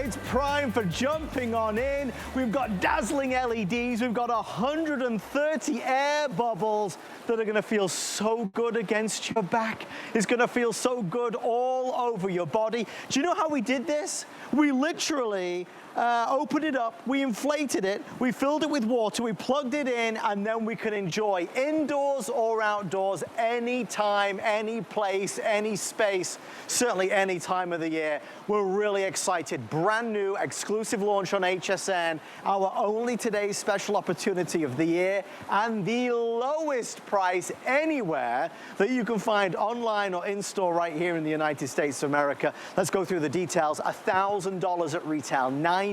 It's prime for jumping on in. We've got dazzling LEDs. We've got 130 air bubbles that are gonna feel so good against your back. It's gonna feel so good all over your body. Do you know how we did this? We literally opened it up, we inflated it, we filled it with water, we plugged it in, and then we could enjoy indoors or outdoors, anytime, any place, any space, certainly any time of the year. We're really excited. Brand new exclusive launch on HSN, our only today's special opportunity of the year, and the lowest price anywhere that you can find online or in store right here in the United States of America. Let's go through the details. $1,000 at retail, $9.99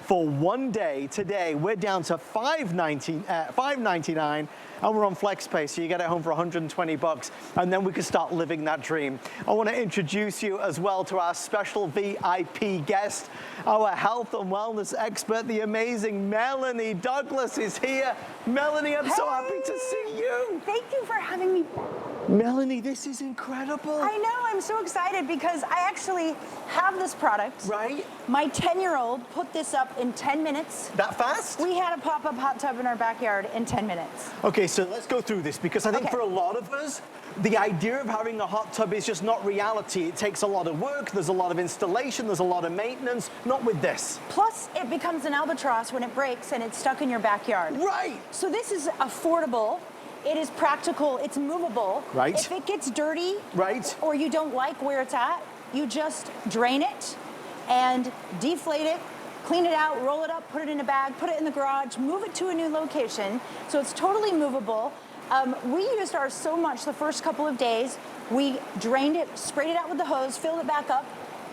for one day. Today, we're down to $5.99, and we're on FlexPay, so you get it home for 120 bucks, and then we can start living that dream. I want to introduce you as well to our special VIP guest, our health and wellness expert, the amazing Melanie Douglas is here. Melanie, I'm so happy to see you. Thank you for having me. Melanie, this is incredible. I know, I'm so excited because I actually have this product. Right. My 10-year-old put this up in 10 minutes. That fast? We had a pop-up hot tub in our backyard in 10 minutes. Okay, so let's go through this because I think for a lot of us, the idea of having a hot tub is just not reality. It takes a lot of work, there's a lot of installation, there's a lot of maintenance, not with this. Plus, it becomes an albatross when it breaks and it's stuck in your backyard. Right. So this is affordable. It is practical, it's movable. Right. If it gets dirty, right, or you don't like where it's at, you just drain it and deflate it, clean it out, roll it up, put it in a bag, put it in the garage, move it to a new location. So it's totally movable. We used ours so much the first couple of days. We drained it, sprayed it out with the hose, filled it back up,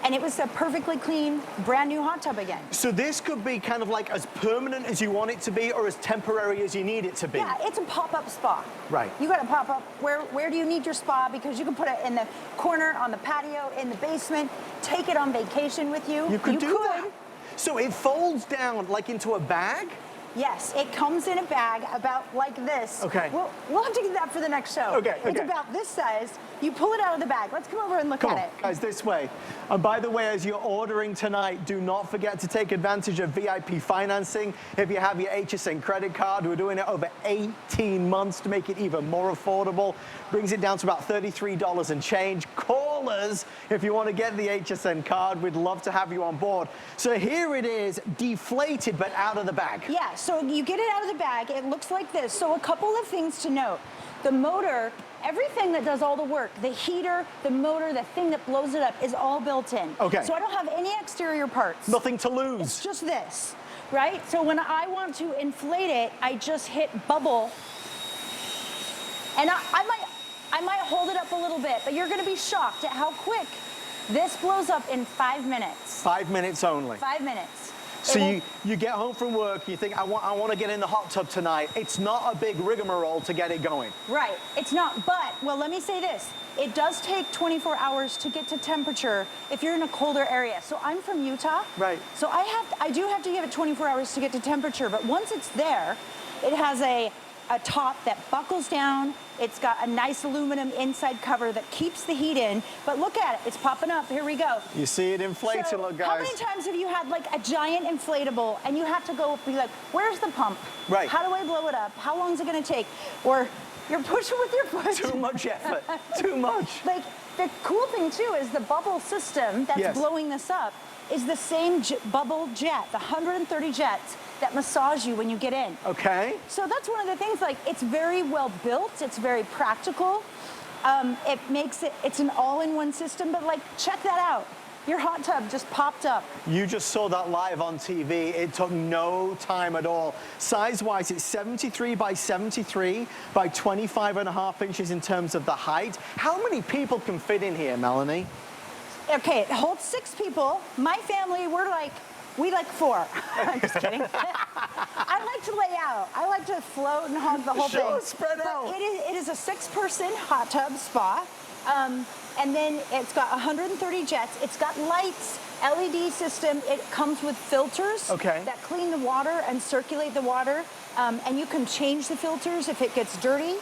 and it was a perfectly clean, brand new hot tub again. So this could be kind of like as permanent as you want it to be or as temporary as you need it to be. Yeah, it's a pop-up spa. Right. You got a pop-up, where do you need your spa? Because you can put it in the corner, on the patio, in the basement, take it on vacation with you. You could do that. So it folds down like into a bag? Yes, it comes in a bag about like this. Okay. We'll have to get that for the next show. Okay. It's about this size. You pull it out of the bag. Let's come over and look at it. Guys, this way. And by the way, as you're ordering tonight, do not forget to take advantage of VIP financing. If you have your HSN credit card, we're doing it over 18 months to make it even more affordable. Brings it down to about $33 and change. Call us if you want to get the HSN card. We'd love to have you on board. So here it is, deflated but out of the bag. Yeah, so you get it out of the bag. It looks like this. So a couple of things to note. The motor, everything that does all the work, the heater, the motor, the thing that blows it up is all built in. Okay. So I don't have any exterior parts. Nothing to lose. It's just this, right? So when I want to inflate it, I just hit bubble. And I might hold it up a little bit, but you're gonna be shocked at how quick this blows up in 5 minutes. 5 minutes only. 5 minutes. So you get home from work, you think, I want to get in the hot tub tonight. It's not a big rigmarole to get it going. Right, it's not, but, well, let me say this. It does take 24 hours to get to temperature if you're in a colder area. So I'm from Utah. Right. So I do have to give it 24 hours to get to temperature, but once it's there, it has a top that buckles down. It's got a nice aluminum inside cover that keeps the heat in. But look at it, it's popping up. Here we go. You see it inflating, So look, guys. how many times have you had like a giant inflatable and you have to go be like, where's the pump? Right. How do I blow it up? How long is it gonna take? Or you're pushing with your foot. Too much effort, too much. Like, the cool thing too is the bubble system that's blowing this up is the same bubble jet, the 130 jets that massage you when you get in. Okay. So that's one of the things, like, it's very well built, it's very practical. It makes it, it's an all-in-one system, but like, check that out. Your hot tub just popped up. You just saw that live on TV. It took no time at all. Size-wise, it's 73 by 73 by 25.5 inches in terms of the height. How many people can fit in here, Melanie? Okay, it holds 6 people. My family, we like 4. I'm just kidding. I like to lay out. I like to float and hug the whole thing. Spread out. It is a 6-person hot tub spa. And then it's got 130 jets. It's got lights, LED system. It comes with filters that clean the water and circulate the water. And you can change the filters if it gets dirty.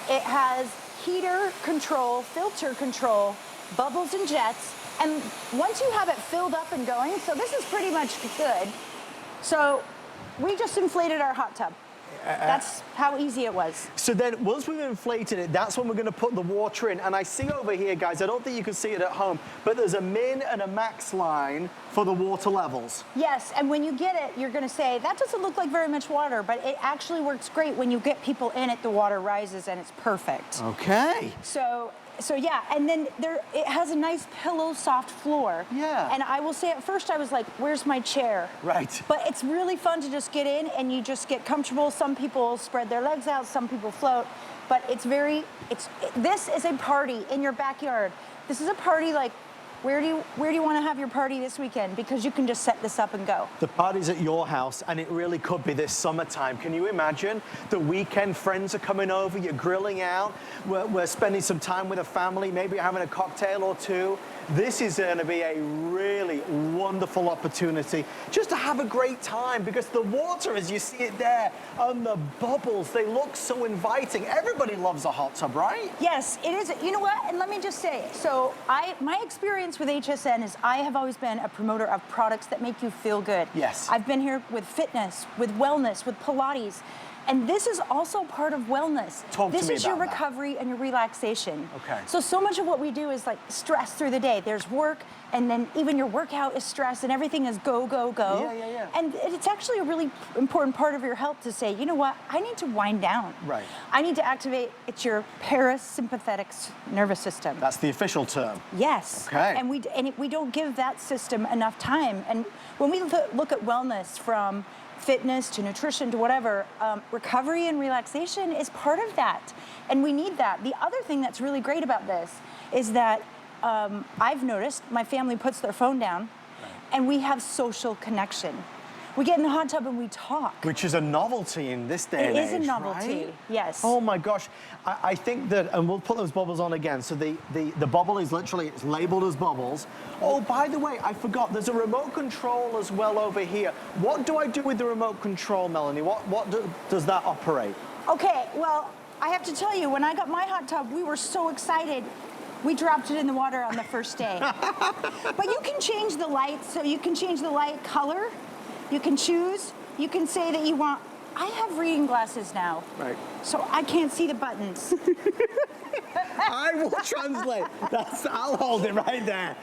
It has heater control, filter control, bubbles and jets. And once you have it filled up and going, so this is pretty much good. So we just inflated our hot tub. That's how easy it was. So then once we've inflated it, that's when we're gonna put the water in. And I see over here, guys, I don't think you can see it at home, but there's a min and a max line for the water levels. Yes, and when you get it, you're gonna say, that doesn't look like very much water, but it actually works great. When you get people in it, the water rises and it's perfect. Okay. So yeah, and then it has a nice pillow soft floor. Yeah. And I will say at first I was like, where's my chair? Right. But it's really fun to just get in and you just get comfortable. Some people spread their legs out, some people float, but this is a party in your backyard. This is a party like, where do you want to have your party this weekend? Because you can just set this up and go. The party's at your house, and it really could be this summertime. Can you imagine? The weekend, friends are coming over, you're grilling out, we're spending some time with a family, maybe you're having a cocktail or two. This is going to be a really wonderful opportunity just to have a great time, because the water, as you see it there, and the bubbles, they look so inviting. Everybody loves a hot tub, right? Yes, it is. You know what? And let me just say, so my experience with HSN is I have always been a promoter of products that make you feel good. Yes. I've been here with fitness, with wellness, with Pilates. And this is also part of wellness. Talk to me This is your about that. recovery and your relaxation. Okay. So much of what we do is like stress through the day. There's work, and then even your workout is stress, and everything is go, go, go. Yeah. And it's actually a really important part of your health to say, you know what, I need to wind down. Right. I need to activate, it's your parasympathetic nervous system. That's the official term. Yes. Okay. And we don't give that system enough time. And when we look at wellness, from fitness to nutrition to whatever, recovery and relaxation is part of that. And we need that. The other thing that's really great about this is that I've noticed my family puts their phone down, and we have social connection. We get in the hot tub and we talk. Which is a novelty in this day and age, It is a novelty, right? yes. Oh my gosh, I think that, and we'll put those bubbles on again. So the bubble is literally, it's labeled as bubbles. Oh, by the way, I forgot, there's a remote control as well over here. What do I do with the remote control, Melanie? Does that operate? Okay, well, I have to tell you, when I got my hot tub, we were so excited. We dropped it in the water on the first day. But you can change the light, so you can change the light color. You can choose. You can say that you want. I have reading glasses now. Right. So I can't see the buttons. I will translate. I'll hold it right there.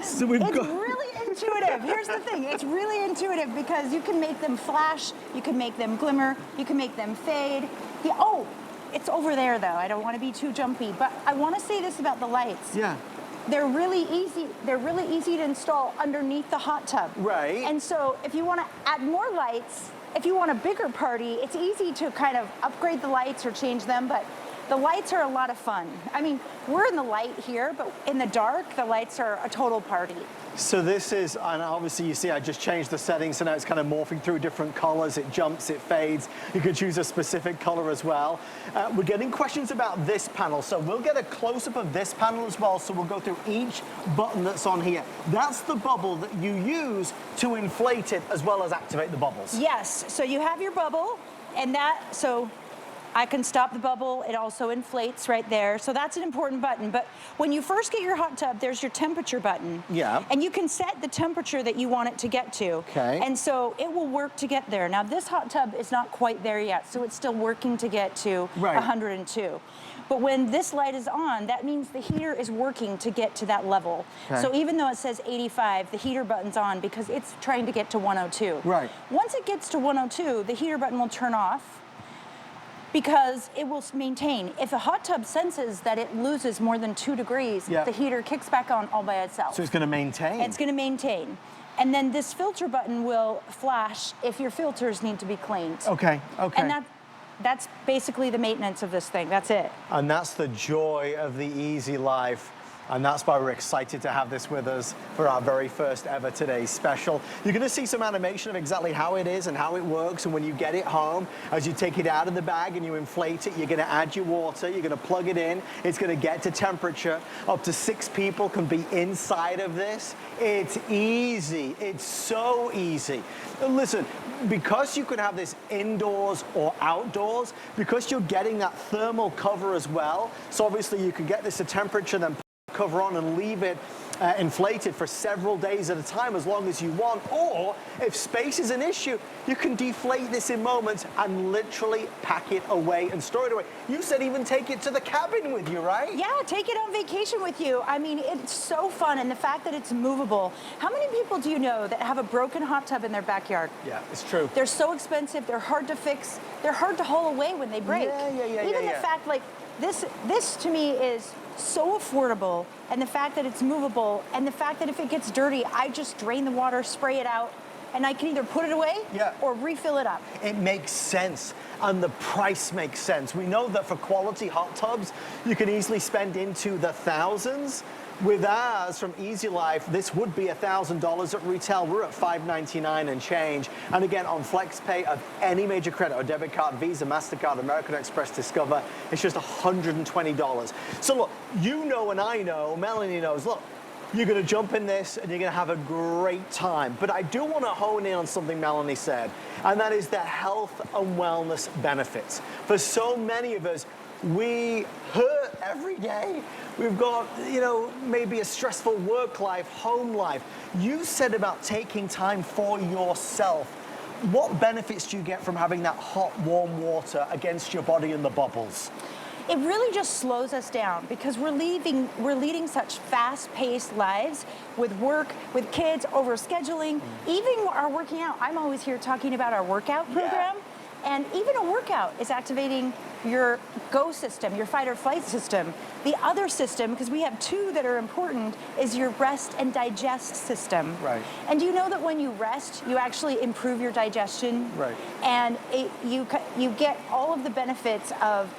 So we've It's got. really intuitive. Here's the thing. It's really intuitive because you can make them flash. You can make them glimmer. You can make them fade. It's over there though. I don't want to be too jumpy, but I want to say this about the lights. Yeah. They're really easy. They're really easy to install underneath the hot tub. Right. And so if you want to add more lights, if you want a bigger party, it's easy to kind of upgrade the lights or change them, but the lights are a lot of fun. I mean, we're in the light here, but in the dark, the lights are a total party. So this is, and obviously you see I just changed the settings, so now it's kind of morphing through different colors. It jumps, it fades. You can choose a specific color as well. We're getting questions about this panel, so we'll get a close-up of this panel as well, so we'll go through each button that's on here. That's the bubble that you use to inflate it as well as activate the bubbles. Yes, so you have your bubble, and so I can stop the bubble. It also inflates right there. So that's an important button. But when you first get your hot tub, there's your temperature button. Yeah. And you can set the temperature that you want it to get to. Okay. And so it will work to get there. Now this hot tub is not quite there yet, so it's still working to get to 102. But when this light is on, that means the heater is working to get to that level. Okay. So even though it says 85, the heater button's on because it's trying to get to 102. Right. Once it gets to 102, the heater button will turn off, because it will maintain. If a hot tub senses that it loses more than 2 degrees, the heater kicks back on all by itself. So it's going to maintain. It's going to maintain. And then this filter button will flash if your filters need to be cleaned. Okay. And that's basically the maintenance of this thing. That's it. And that's the joy of the easy life. And that's why we're excited to have this with us for our very first ever Today's Special. You're going to see some animation of exactly how it is and how it works. And when you get it home, as you take it out of the bag and you inflate it, you're going to add your water, you're going to plug it in, it's going to get to temperature. Up to 6 people can be inside of this. It's easy. It's so easy. And listen, because you can have this indoors or outdoors, because you're getting that thermal cover as well, so obviously you can get this to temperature, then cover on and leave it inflated for several days at a time as long as you want. Or if space is an issue, you can deflate this in moments and literally pack it away and store it away. You said even take it to the cabin with you, right? Yeah, take it on vacation with you. I mean, it's so fun, and the fact that it's movable. How many people do you know that have a broken hot tub in their backyard? Yeah, it's true. They're so expensive, they're hard to fix, they're hard to haul away when they break. Even the fact, like, this to me is so affordable, and the fact that it's movable, and the fact that if it gets dirty, I just drain the water, spray it out, and I can either put it away or refill it up. It makes sense, and the price makes sense. We know that for quality hot tubs, you can easily spend into the thousands. With ours from Easy Life, this would be $1,000 at retail. We're at $599 and change. And again, on FlexPay of any major credit or debit card, Visa, MasterCard, American Express, Discover, it's just $120. So look, you know and I know, Melanie knows, look, you're gonna jump in this and you're gonna have a great time. But I do wanna hone in on something Melanie said, and that is the health and wellness benefits. For so many of us, we hurt every day. We've got, you know, maybe a stressful work life, home life. You said about taking time for yourself. What benefits do you get from having that hot, warm water against your body and the bubbles? It really just slows us down because we're leading such fast-paced lives with work, with kids, overscheduling, even our working out. I'm always here talking about our workout program. And even a workout is activating your GO system, your fight or flight system. The other system, because we have two that are important, is your rest and digest system. Right. And do you know that when you rest, you actually improve your digestion? Right. And you get all of the benefits of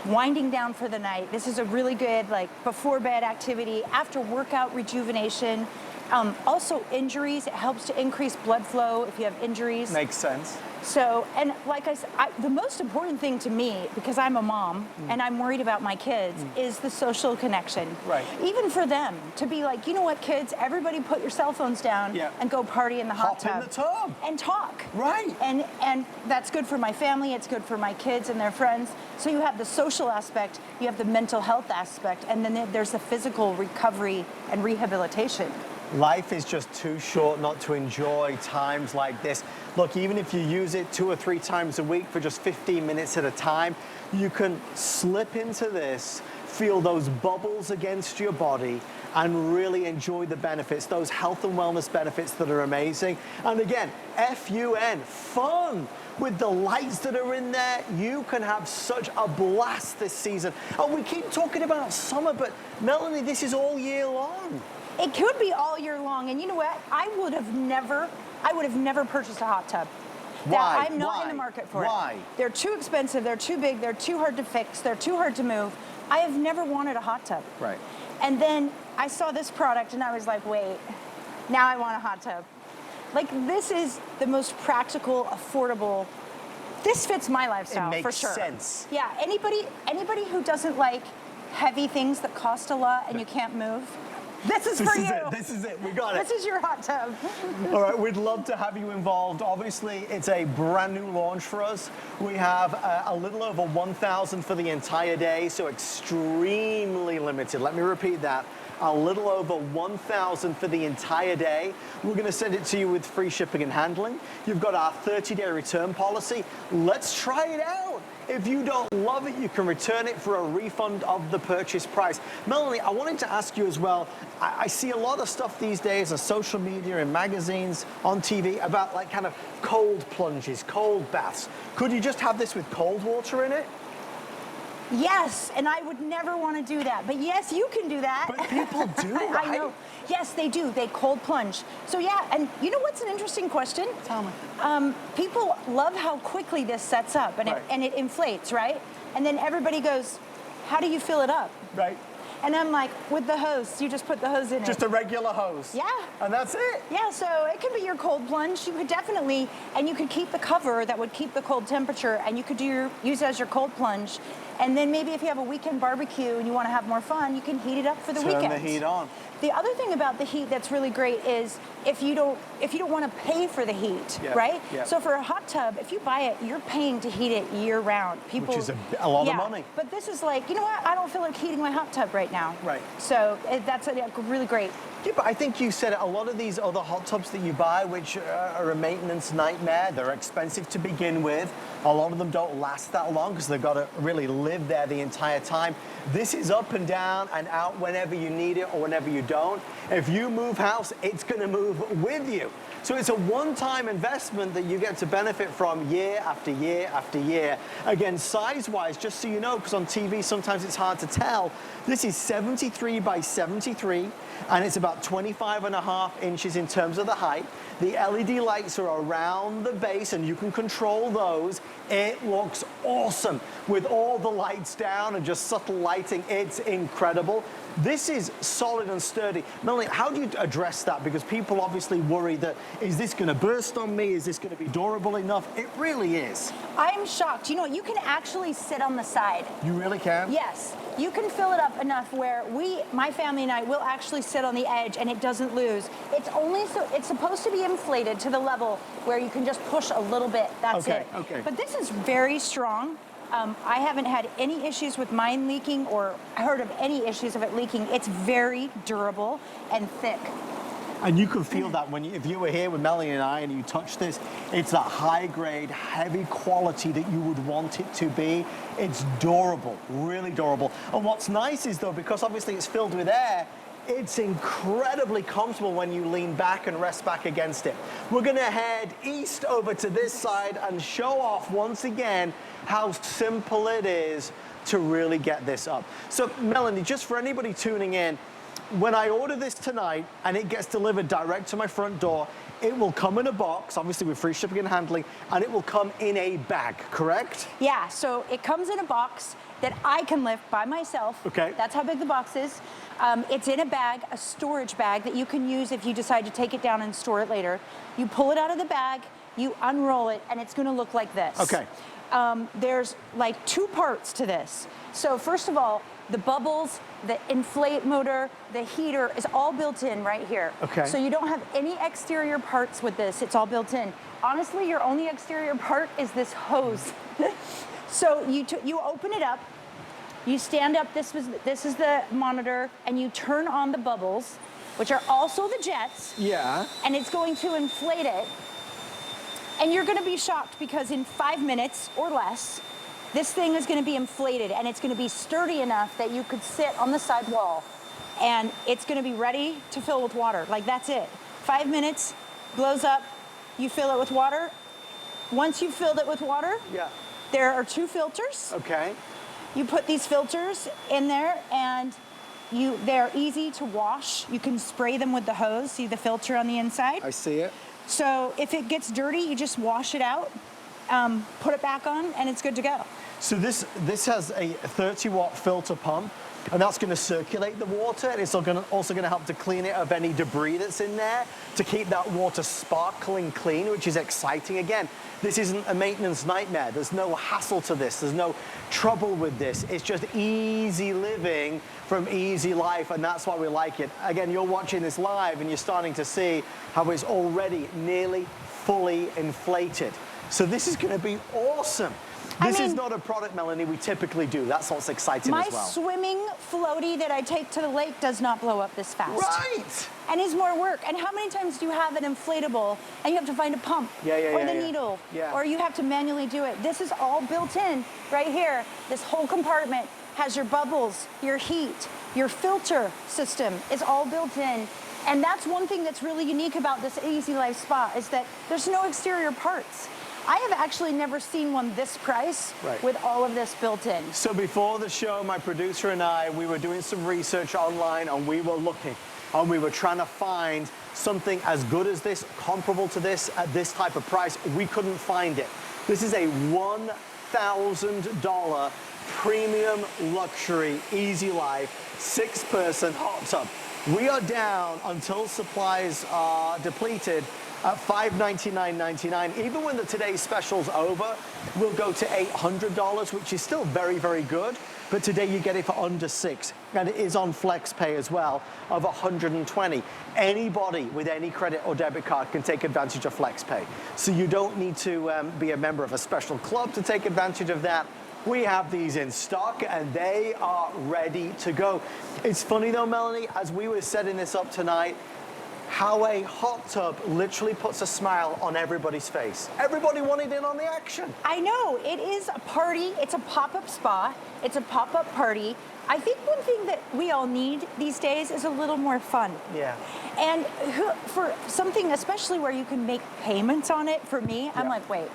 winding down for the night. This is a really good, like, before bed activity, after workout rejuvenation. Also injuries, it helps to increase blood flow if you have injuries. Makes sense. So, and like I said, the most important thing to me, because I'm a mom and I'm worried about my kids, is the social connection. Right. Even for them, to be like, you know what, kids, everybody put your cell phones down and go party in the hot tub. Hop in the tub. And talk. Right. And that's good for my family, it's good for my kids and their friends. So you have the social aspect, you have the mental health aspect, and then there's the physical recovery and rehabilitation. Life is just too short not to enjoy times like this. Look, even if you use it 2 or 3 times a week for just 15 minutes at a time, you can slip into this, feel those bubbles against your body, and really enjoy the benefits, those health and wellness benefits that are amazing. And again, F-U-N, fun. With the lights that are in there, you can have such a blast this season. And we keep talking about summer, but Melanie, this is all year long. It could be all year long, and you know what? I would have never purchased a hot tub. Why? I'm not in the market for it. Why? They're too expensive, they're too big, they're too hard to fix, they're too hard to move. I have never wanted a hot tub. Right. And then I saw this product and I was like, wait, now I want a hot tub. Like, this is the most practical, affordable. This fits my lifestyle for sure. It makes sense. Yeah, anybody who doesn't like heavy things that cost a lot and you can't move, this is for you. This is it. We got it. This is your hot tub. All right, we'd love to have you involved. Obviously, it's a brand new launch for us. We have a little over 1,000 for the entire day, so extremely limited. Let me repeat that. A little over 1,000 for the entire day. We're going to send it to you with free shipping and handling. You've got our 30-day return policy. Let's try it out. If you don't love it, you can return it for a refund of the purchase price. Melanie, I wanted to ask you as well, I see a lot of stuff these days on social media, in magazines, on TV, about like kind of cold plunges, cold baths. Could you just have this with cold water in it? Yes, and I would never want to do that. But yes, you can do that. But people do, right? I know. Yes, they do. They cold plunge. So yeah, and you know what's an interesting question? Tell me. People love how quickly this sets up and, it inflates, right? And then everybody goes, how do you fill it up? Right. And I'm like, with the hose, you just put the hose in it. Just a regular hose. Yeah. And that's it. Yeah, so it could be your cold plunge. You could definitely, and you could keep the cover that would keep the cold temperature, and you could use it as your cold plunge. And then maybe if you have a weekend barbecue and you want to have more fun, you can heat it up for the weekend. Turn the heat on. The other thing about the heat that's really great is if you don't want to pay for the heat, right? Yeah. So for a hot tub, if you buy it, you're paying to heat it year round. Which is a lot of money. But this is like, you know what? I don't feel like heating my hot tub right now. Right. So that's a really great Yeah, but I think you said it, a lot of these other hot tubs that you buy, which are a maintenance nightmare, they're expensive to begin with. A lot of them don't last that long because they've got to really live there the entire time. This is up and down and out whenever you need it or whenever you don't. If you move house, it's going to move with you. So it's a one-time investment that you get to benefit from year after year after year. Again, size-wise, just so you know, because on TV sometimes it's hard to tell, this is 73 by 73, and it's about 25.5 inches in terms of the height. The LED lights are around the base, and you can control those. It looks awesome with all the lights down and just subtle lighting. It's incredible. This is solid and sturdy. Melanie, how do you address that? Because people obviously worry that, is this going to burst on me? Is this going to be durable enough? It really is. I'm shocked. You know, you can actually sit on the side. You really can? Yes. You can fill it up enough where my family and I will actually sit on the edge and it doesn't lose. It's supposed to be inflated to the level where you can just push a little bit. That's it. Okay. But this is very strong. I haven't had any issues with mine leaking or heard of any issues of it leaking. It's very durable and thick. And you can feel that if you were here with Melanie and I and you touch this, it's that high grade, heavy quality that you would want it to be. It's durable, really durable. And what's nice is though, because obviously it's filled with air, it's incredibly comfortable when you lean back and rest back against it. We're gonna head east over to this side and show off once again how simple it is to really get this up. So Melanie, just for anybody tuning in, when I order this tonight and it gets delivered direct to my front door, it will come in a box, obviously with free shipping and handling, and it will come in a bag, correct? Yeah, so it comes in a box that I can lift by myself. Okay. That's how big the box is. It's in a bag, a storage bag that you can use if you decide to take it down and store it later. You pull it out of the bag, you unroll it, and it's gonna look like this. Okay. There's like 2 parts to this. So first of all, the bubbles, the inflate motor, the heater is all built in right here. Okay. So you don't have any exterior parts with this. It's all built in. Honestly, your only exterior part is this hose. So you open it up, you stand up, this is the monitor, and you turn on the bubbles, which are also the jets. Yeah. And it's going to inflate it. And you're gonna be shocked because in 5 minutes or less, this thing is gonna be inflated and it's gonna be sturdy enough that you could sit on the side wall and it's gonna be ready to fill with water. Like that's it. 5 minutes, blows up, you fill it with water. Once you've filled it with water, yeah, there are 2 filters. Okay. You put these filters in there and they're easy to wash. You can spray them with the hose. See the filter on the inside? I see it. So if it gets dirty, you just wash it out, put it back on, and it's good to go. So this has a 30-watt filter pump, and that's going to circulate the water, and it's also going to help to clean it of any debris that's in there, to keep that water sparkling clean, which is exciting. Again, this isn't a maintenance nightmare. There's no hassle to this. There's no trouble with this. It's just easy living from easy life, and that's why we like it. Again, you're watching this live, and you're starting to see how it's already nearly fully inflated. So this is going to be awesome. This is not a product, Melanie, we typically do. That's what's exciting as well. My swimming floaty that I take to the lake does not blow up this fast. Right. And is more work. And how many times do you have an inflatable and you have to find a pump or the needle, or you have to manually do it? This is all built in right here. This whole compartment has your bubbles, your heat, your filter system is all built in. And that's one thing that's really unique about this Easy Life Spa is that there's no exterior parts. I have actually never seen one this price with all of this built in. So before the show, my producer and I, we were doing some research online and we were looking and we were trying to find something as good as this, comparable to this, at this type of price. We couldn't find it. This is a $1,000 premium luxury Easy Life 6-person hot tub. We are down until supplies are depleted at $599.99. Even when the today's special's over, we'll go to $800, which is still very, very good. But today you get it for under $600, and it is on FlexPay as well of $120. Anybody with any credit or debit card can take advantage of FlexPay. So you don't need to be a member of a special club to take advantage of that. we have these in stock and they are ready to go. It's funny though, Melanie, as we were setting this up tonight, how a hot tub literally puts a smile on everybody's face. Everybody wanted in on the action. I know, it is a party. It's a pop-up spa. It's a pop-up party. I think one thing that we all need these days is a little more fun. Yeah. And for something, especially where you can make payments on it, for me, I'm like, wait,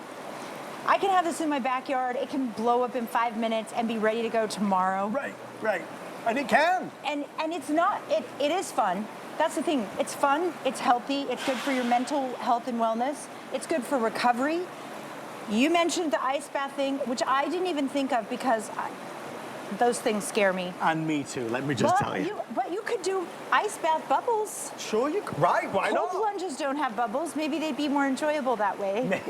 I can have this in my backyard. It can blow up in 5 minutes and be ready to go tomorrow. Right, right. And it can. And it's not, it is fun. That's the thing. It's fun, it's healthy, it's good for your mental health and wellness. It's good for recovery. You mentioned the ice bath thing, which I didn't even think of because those things scare me. And me too, let me just tell you. But you could do ice bath bubbles. Sure you could. Right, why not? Cold plunges don't have bubbles. Maybe they'd be more enjoyable that way.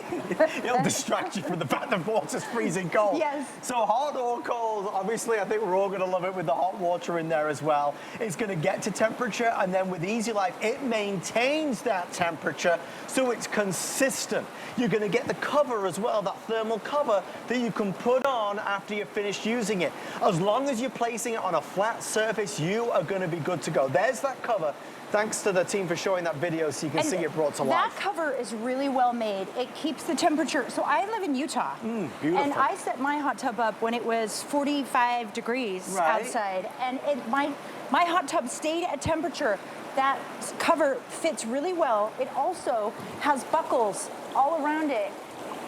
It'll distract you from the fact that water's freezing cold. Yes. So hot or cold, obviously I think we're all gonna love it with the hot water in there as well. It's gonna get to temperature, and then with Easy Life, it maintains that temperature so it's consistent. You're gonna get the cover as well, that thermal cover that you can put on after you've finished using it. As long as you're placing it on a flat surface, you are gonna be good to go. There's that cover. Thanks to the team for showing that video so you can see it brought to life. That cover is really well made. It keeps the temperature. So I live in Utah. Beautiful. And I set my hot tub up when it was 45 degrees outside. And my hot tub stayed at temperature. That cover fits really well. It also has buckles all around it.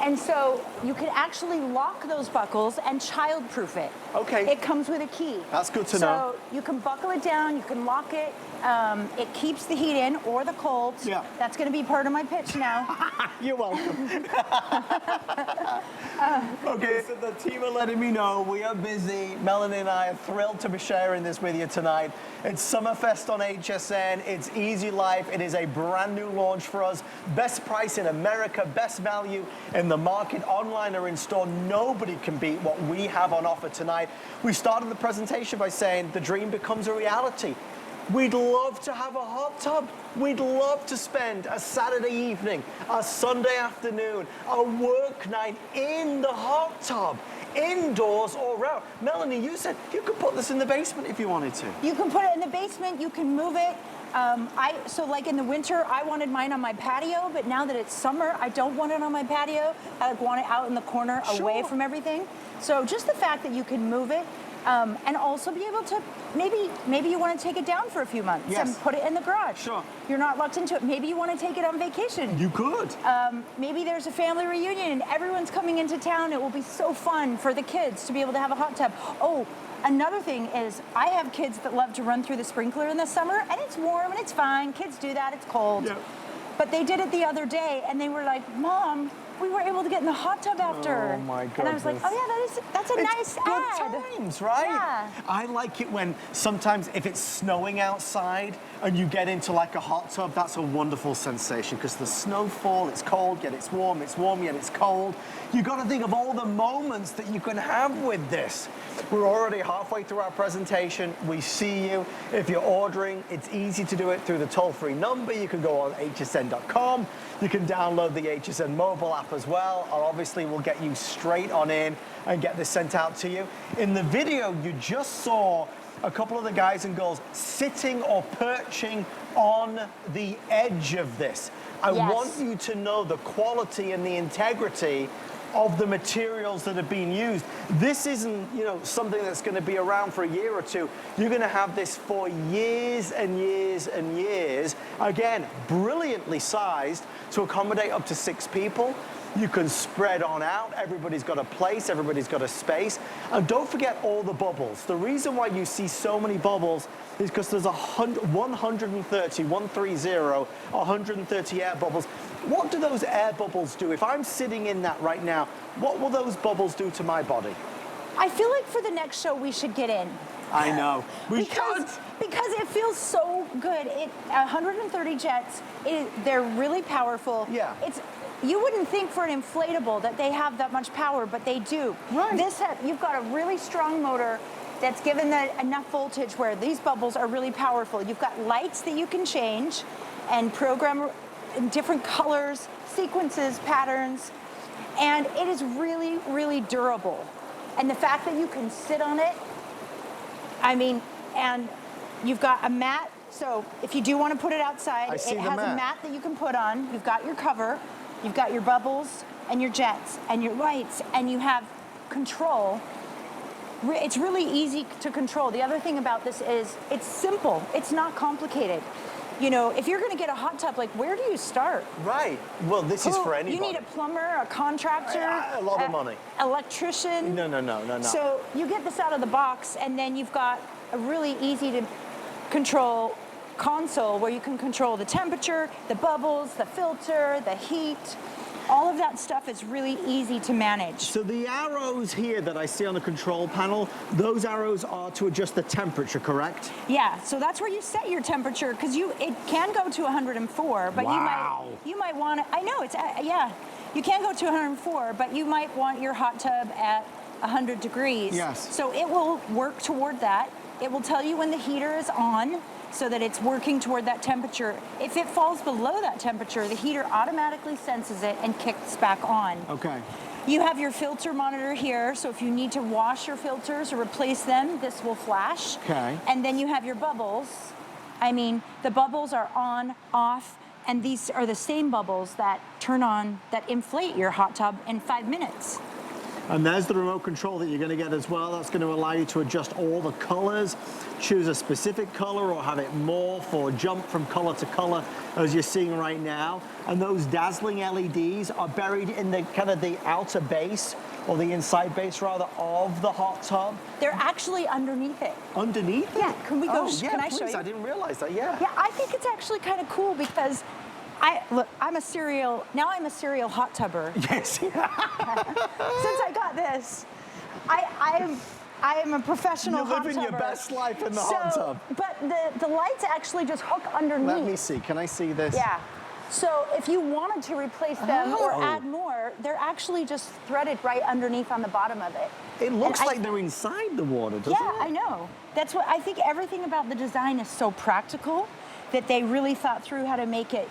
And so you can actually lock those buckles and child-proof it. Okay. It comes with a key. That's good to know. So you can buckle it down, you can lock it. It keeps the heat in or the cold. Yeah. That's going to be part of my pitch now. You're welcome. Okay, so the team are letting me know we are busy. Melanie and I are thrilled to be sharing this with you tonight. It's Summerfest on HSN. It's Easy Life. It is a brand new launch for us. Best price in America, best value in the market, online or in store. Nobody can beat what we have on offer tonight. We started the presentation by saying the dream becomes a reality. We'd love to have a hot tub. We'd love to spend a Saturday evening, a Sunday afternoon, a work night in the hot tub, indoors or out. Melanie, you said you could put this in the basement if you wanted to. You can put it in the basement, you can move it. So like in the winter, I wanted mine on my patio, but now that it's summer, I don't want it on my patio. I want it out in the corner away from everything. So just the fact that you can move it, and also be able to, maybe you want to take it down for a few months and put it in the garage. Sure. You're not locked into it. Maybe you want to take it on vacation. You could. Maybe there's a family reunion and everyone's coming into town. It will be so fun for the kids to be able to have a hot tub. Oh, another thing is I have kids that love to run through the sprinkler in the summer, and it's warm and it's fine. Kids do that, it's cold. Yeah. But they did it the other day and they were like, Mom, we were able to get in the hot tub after. Oh my goodness. And I was like, oh yeah, that's a nice ad. Good times, right? Yeah. I like it when sometimes if it's snowing outside and you get into like a hot tub, that's a wonderful sensation because the snowfall, it's cold, yet it's warm, yet it's cold. You got to think of all the moments that you can have with this. We're already halfway through our presentation. We see you. If you're ordering, it's easy to do it through the toll-free number. You can go on hsn.com. You can download the HSN mobile app as well. And obviously, we'll get you straight on in and get this sent out to you. In the video, you just saw a couple of the guys and girls sitting or perching on the edge of this. I want you to know the quality and the integrity of the materials that are being used. This isn't, something that's going to be around for a year or two. You're going to have this for years and years and years. Again, brilliantly sized to accommodate up to 6 people. You can spread on out. Everybody's got a place. Everybody's got a space. And don't forget all the bubbles. The reason why you see so many bubbles is because there's 130 air bubbles. What do those air bubbles do? If I'm sitting in that right now, what will those bubbles do to my body? I feel like for the next show we should get in. I know. Because it feels so good. 130 jets, they're really powerful. Yeah. You wouldn't think for an inflatable that they have that much power, but they do. Right. You've got a really strong motor that's given enough voltage where these bubbles are really powerful. You've got lights that you can change and program in different colors, sequences, patterns, and it is really, really durable. And the fact that you can sit on it, I mean, and you've got a mat. So if you do want to put it outside, it has a mat that you can put on. You've got your cover, you've got your bubbles and your jets and your lights, and you have control. It's really easy to control. The other thing about this is it's simple. It's not complicated. You know, if you're going to get a hot tub, like, where do you start? Right. Well, this is for anybody. You need a plumber, a contractor. A lot of money. Electrician. No. So you get this out of the box, and then you've got a really easy to control console where you can control the temperature, the bubbles, the filter, the heat. All of that stuff is really easy to manage. So the arrows here that I see on the control panel, those arrows are to adjust the temperature, correct? Yeah, so that's where you set your temperature, because it can go to 104, but you might want to, I know, it's, yeah, you can go to 104, but you might want your hot tub at 100 degrees. Yes. So it will work toward that. It will tell you when the heater is on, so that it's working toward that temperature. If it falls below that temperature, the heater automatically senses it and kicks back on. Okay. You have your filter monitor here, so if you need to wash your filters or replace them, this will flash. Okay. And then you have your bubbles. I mean, the bubbles are on, off, and these are the same bubbles that turn on, that inflate your hot tub in 5 minutes. And there's the remote control that you're going to get as well. That's going to allow you to adjust all the colors, choose a specific color, or have it morph or jump from color to color, as you're seeing right now. And those dazzling LEDs are buried in the kind of the outer base, or the inside base rather, of the hot tub. They're actually underneath it. Underneath it? Yeah, can we go, yeah, can I please. show you? I didn't realize that, yeah. Yeah, I think it's actually kind of cool because I'm a serial hot tubber. Yes. Since I got this, I am a professional hot tubber. You're living your best life in the hot tub. But the lights actually just hook underneath. Let me see, can I see this? Yeah. So if you wanted to replace them or add more, they're actually just threaded right underneath on the bottom of it. It looks like they're inside the water, doesn't it? Yeah, I know. That's what I think. Everything about the design is so practical that they really thought through how to make it,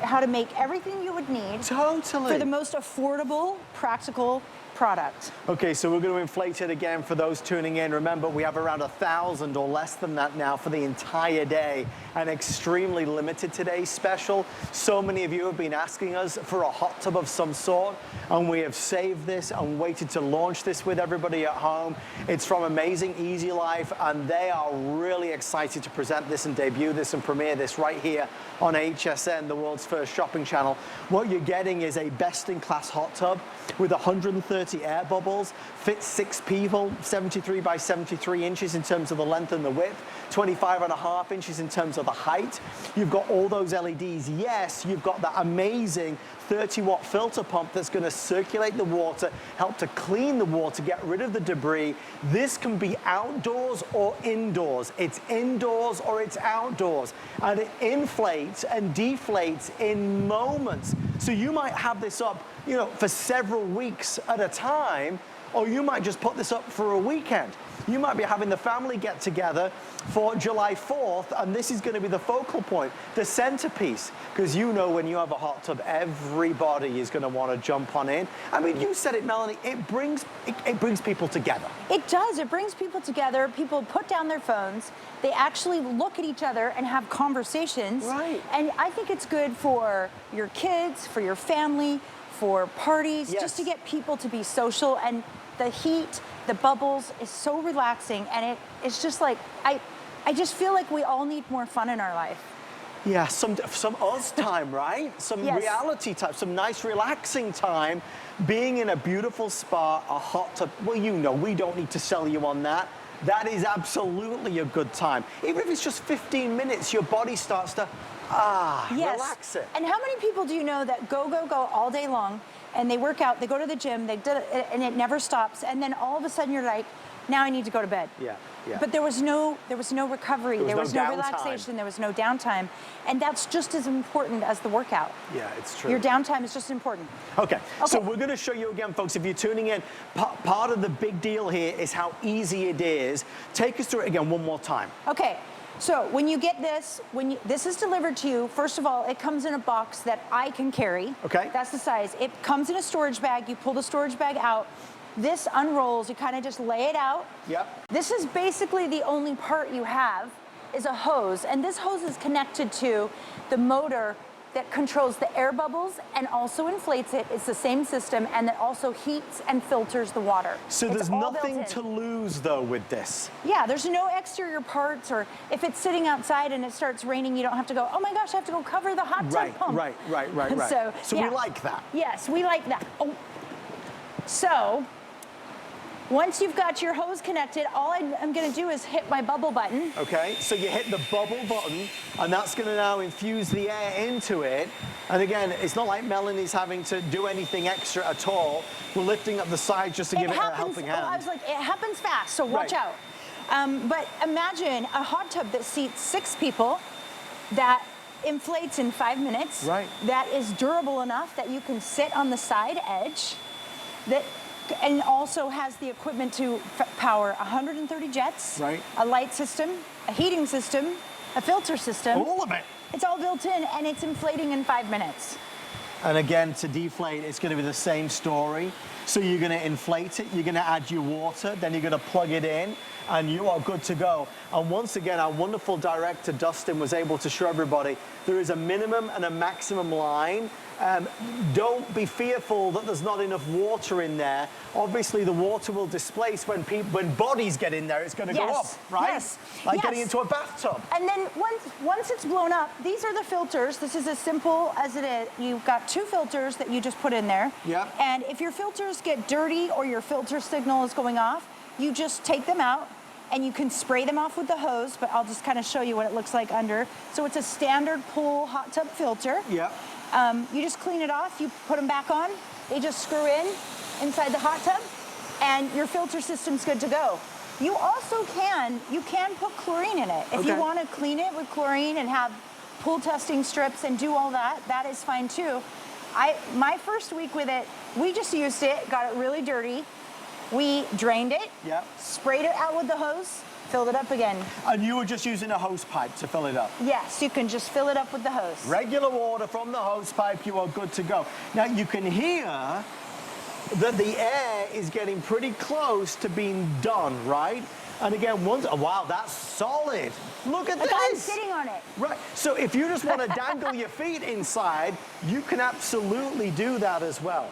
how to make everything you would need for the most affordable, practical product. Okay, so we're going to inflate it again for those tuning in. Remember, we have around 1,000 or less than that now for the entire day. An extremely limited today's special. So many of you have been asking us for a hot tub of some sort, and we have saved this and waited to launch this with everybody at home. It's from Amazing Easy Life, and they are really excited to present this and debut this and premiere this right here on HSN, the world's first shopping channel. What you're getting is a best-in-class hot tub with 130 air bubbles, fits 6 people, 73 by 73 inches in terms of the length and the width, 25.5 inches in terms of the height. You've got all those LEDs. Yes, you've got that amazing 30-watt filter pump that's going to circulate the water, help to clean the water, get rid of the debris. This can be outdoors or indoors. It's indoors or it's outdoors. And it inflates and deflates in moments. So you might have this up, you know, for several weeks at a time, or you might just put this up for a weekend. You might be having the family get together for July 4th, and this is going to be the focal point, the centerpiece, because you know when you have a hot tub, everybody is going to want to jump on in. I mean, you said it, Melanie, it brings people together. It does. It brings people together. People put down their phones. They actually look at each other and have conversations. Right. And I think it's good for your kids, for your family, for parties, just to get people to be social. And the heat, the bubbles is so relaxing, and it's just like, I just feel like we all need more fun in our life. Yeah, some us time, right? Some reality time, some nice relaxing time, being in a beautiful spa, a hot tub. Well, you know, we don't need to sell you on that. That is absolutely a good time. Even if it's just 15 minutes, your body starts to, relax it. And how many people do you know that go all day long, and they work out, they go to the gym, they do it, and it never stops, and then all of a sudden you're like, now I need to go to bed. Yeah. But there was no recovery, there was no downtime. relaxation, there was no downtime, and that's just as important as the workout. Yeah, it's true. Your downtime is just important. Okay, so we're going to show you again, folks, if you're tuning in, part of the big deal here is how easy it is. Take us through it again one more time. Okay. So when you get this, this is delivered to you, first of all, it comes in a box that I can carry. Okay. That's the size. It comes in a storage bag. You pull the storage bag out. This unrolls, you kind of just lay it out. Yep. This is basically the only part you have is a hose, and this hose is connected to the motor that controls the air bubbles and also inflates it. It's the same system, and that also heats and filters the water. So there's nothing to lose though with this. Yeah, there's no exterior parts, or if it's sitting outside and it starts raining, you don't have to go, oh my gosh, I have to go cover the hot tub pump. Right. So yeah. we like that. Yes, we like that. Oh. So, once you've got your hose connected, all I'm gonna do is hit my bubble button. Okay, so you hit the bubble button, and that's gonna now infuse the air into it. And again, it's not like Melanie's having to do anything extra at all. We're lifting up the side just to give it a helping hand. Oh, I was like, it happens fast, so watch out. But imagine a hot tub that seats 6 people, that inflates in 5 minutes. Right. That is durable enough that you can sit on the side edge, and also has the equipment to power 130 jets, a light system, a heating system, a filter system. All of it. It's all built in, and it's inflating in 5 minutes. And again, to deflate, it's going to be the same story. So you're going to inflate it, you're going to add your water, then you're going to plug it in, and you are good to go. And once again, our wonderful director, Dustin, was able to show everybody there is a minimum and a maximum line. Don't be fearful that there's not enough water in there. Obviously, the water will displace when bodies get in there. It's going to go up, right? Yes. Like getting into a bathtub. And then once it's blown up, these are the filters. This is as simple as it is. You've got 2 filters that you just put in there. Yeah. And if your filters get dirty or your filter signal is going off, you just take them out and you can spray them off with the hose, but I'll just kind of show you what it looks like under. So it's a standard pool hot tub filter. Yeah. You just clean it off, you put them back on, they just screw in inside the hot tub, and your filter system's good to go. You also can put chlorine in it. If you want to clean it with chlorine and have pool testing strips and do all that, that is fine too. My first week with it, we just used it, got it really dirty. We drained it, sprayed it out with the hose, filled it up again. And you were just using a hose pipe to fill it up? Yes, you can just fill it up with the hose. Regular water from the hose pipe, you are good to go. Now you can hear that the air is getting pretty close to being done, right? And again, wow, that's solid. Look at this. I'm sitting on it. Right, so if you just want to dangle your feet inside, you can absolutely do that as well.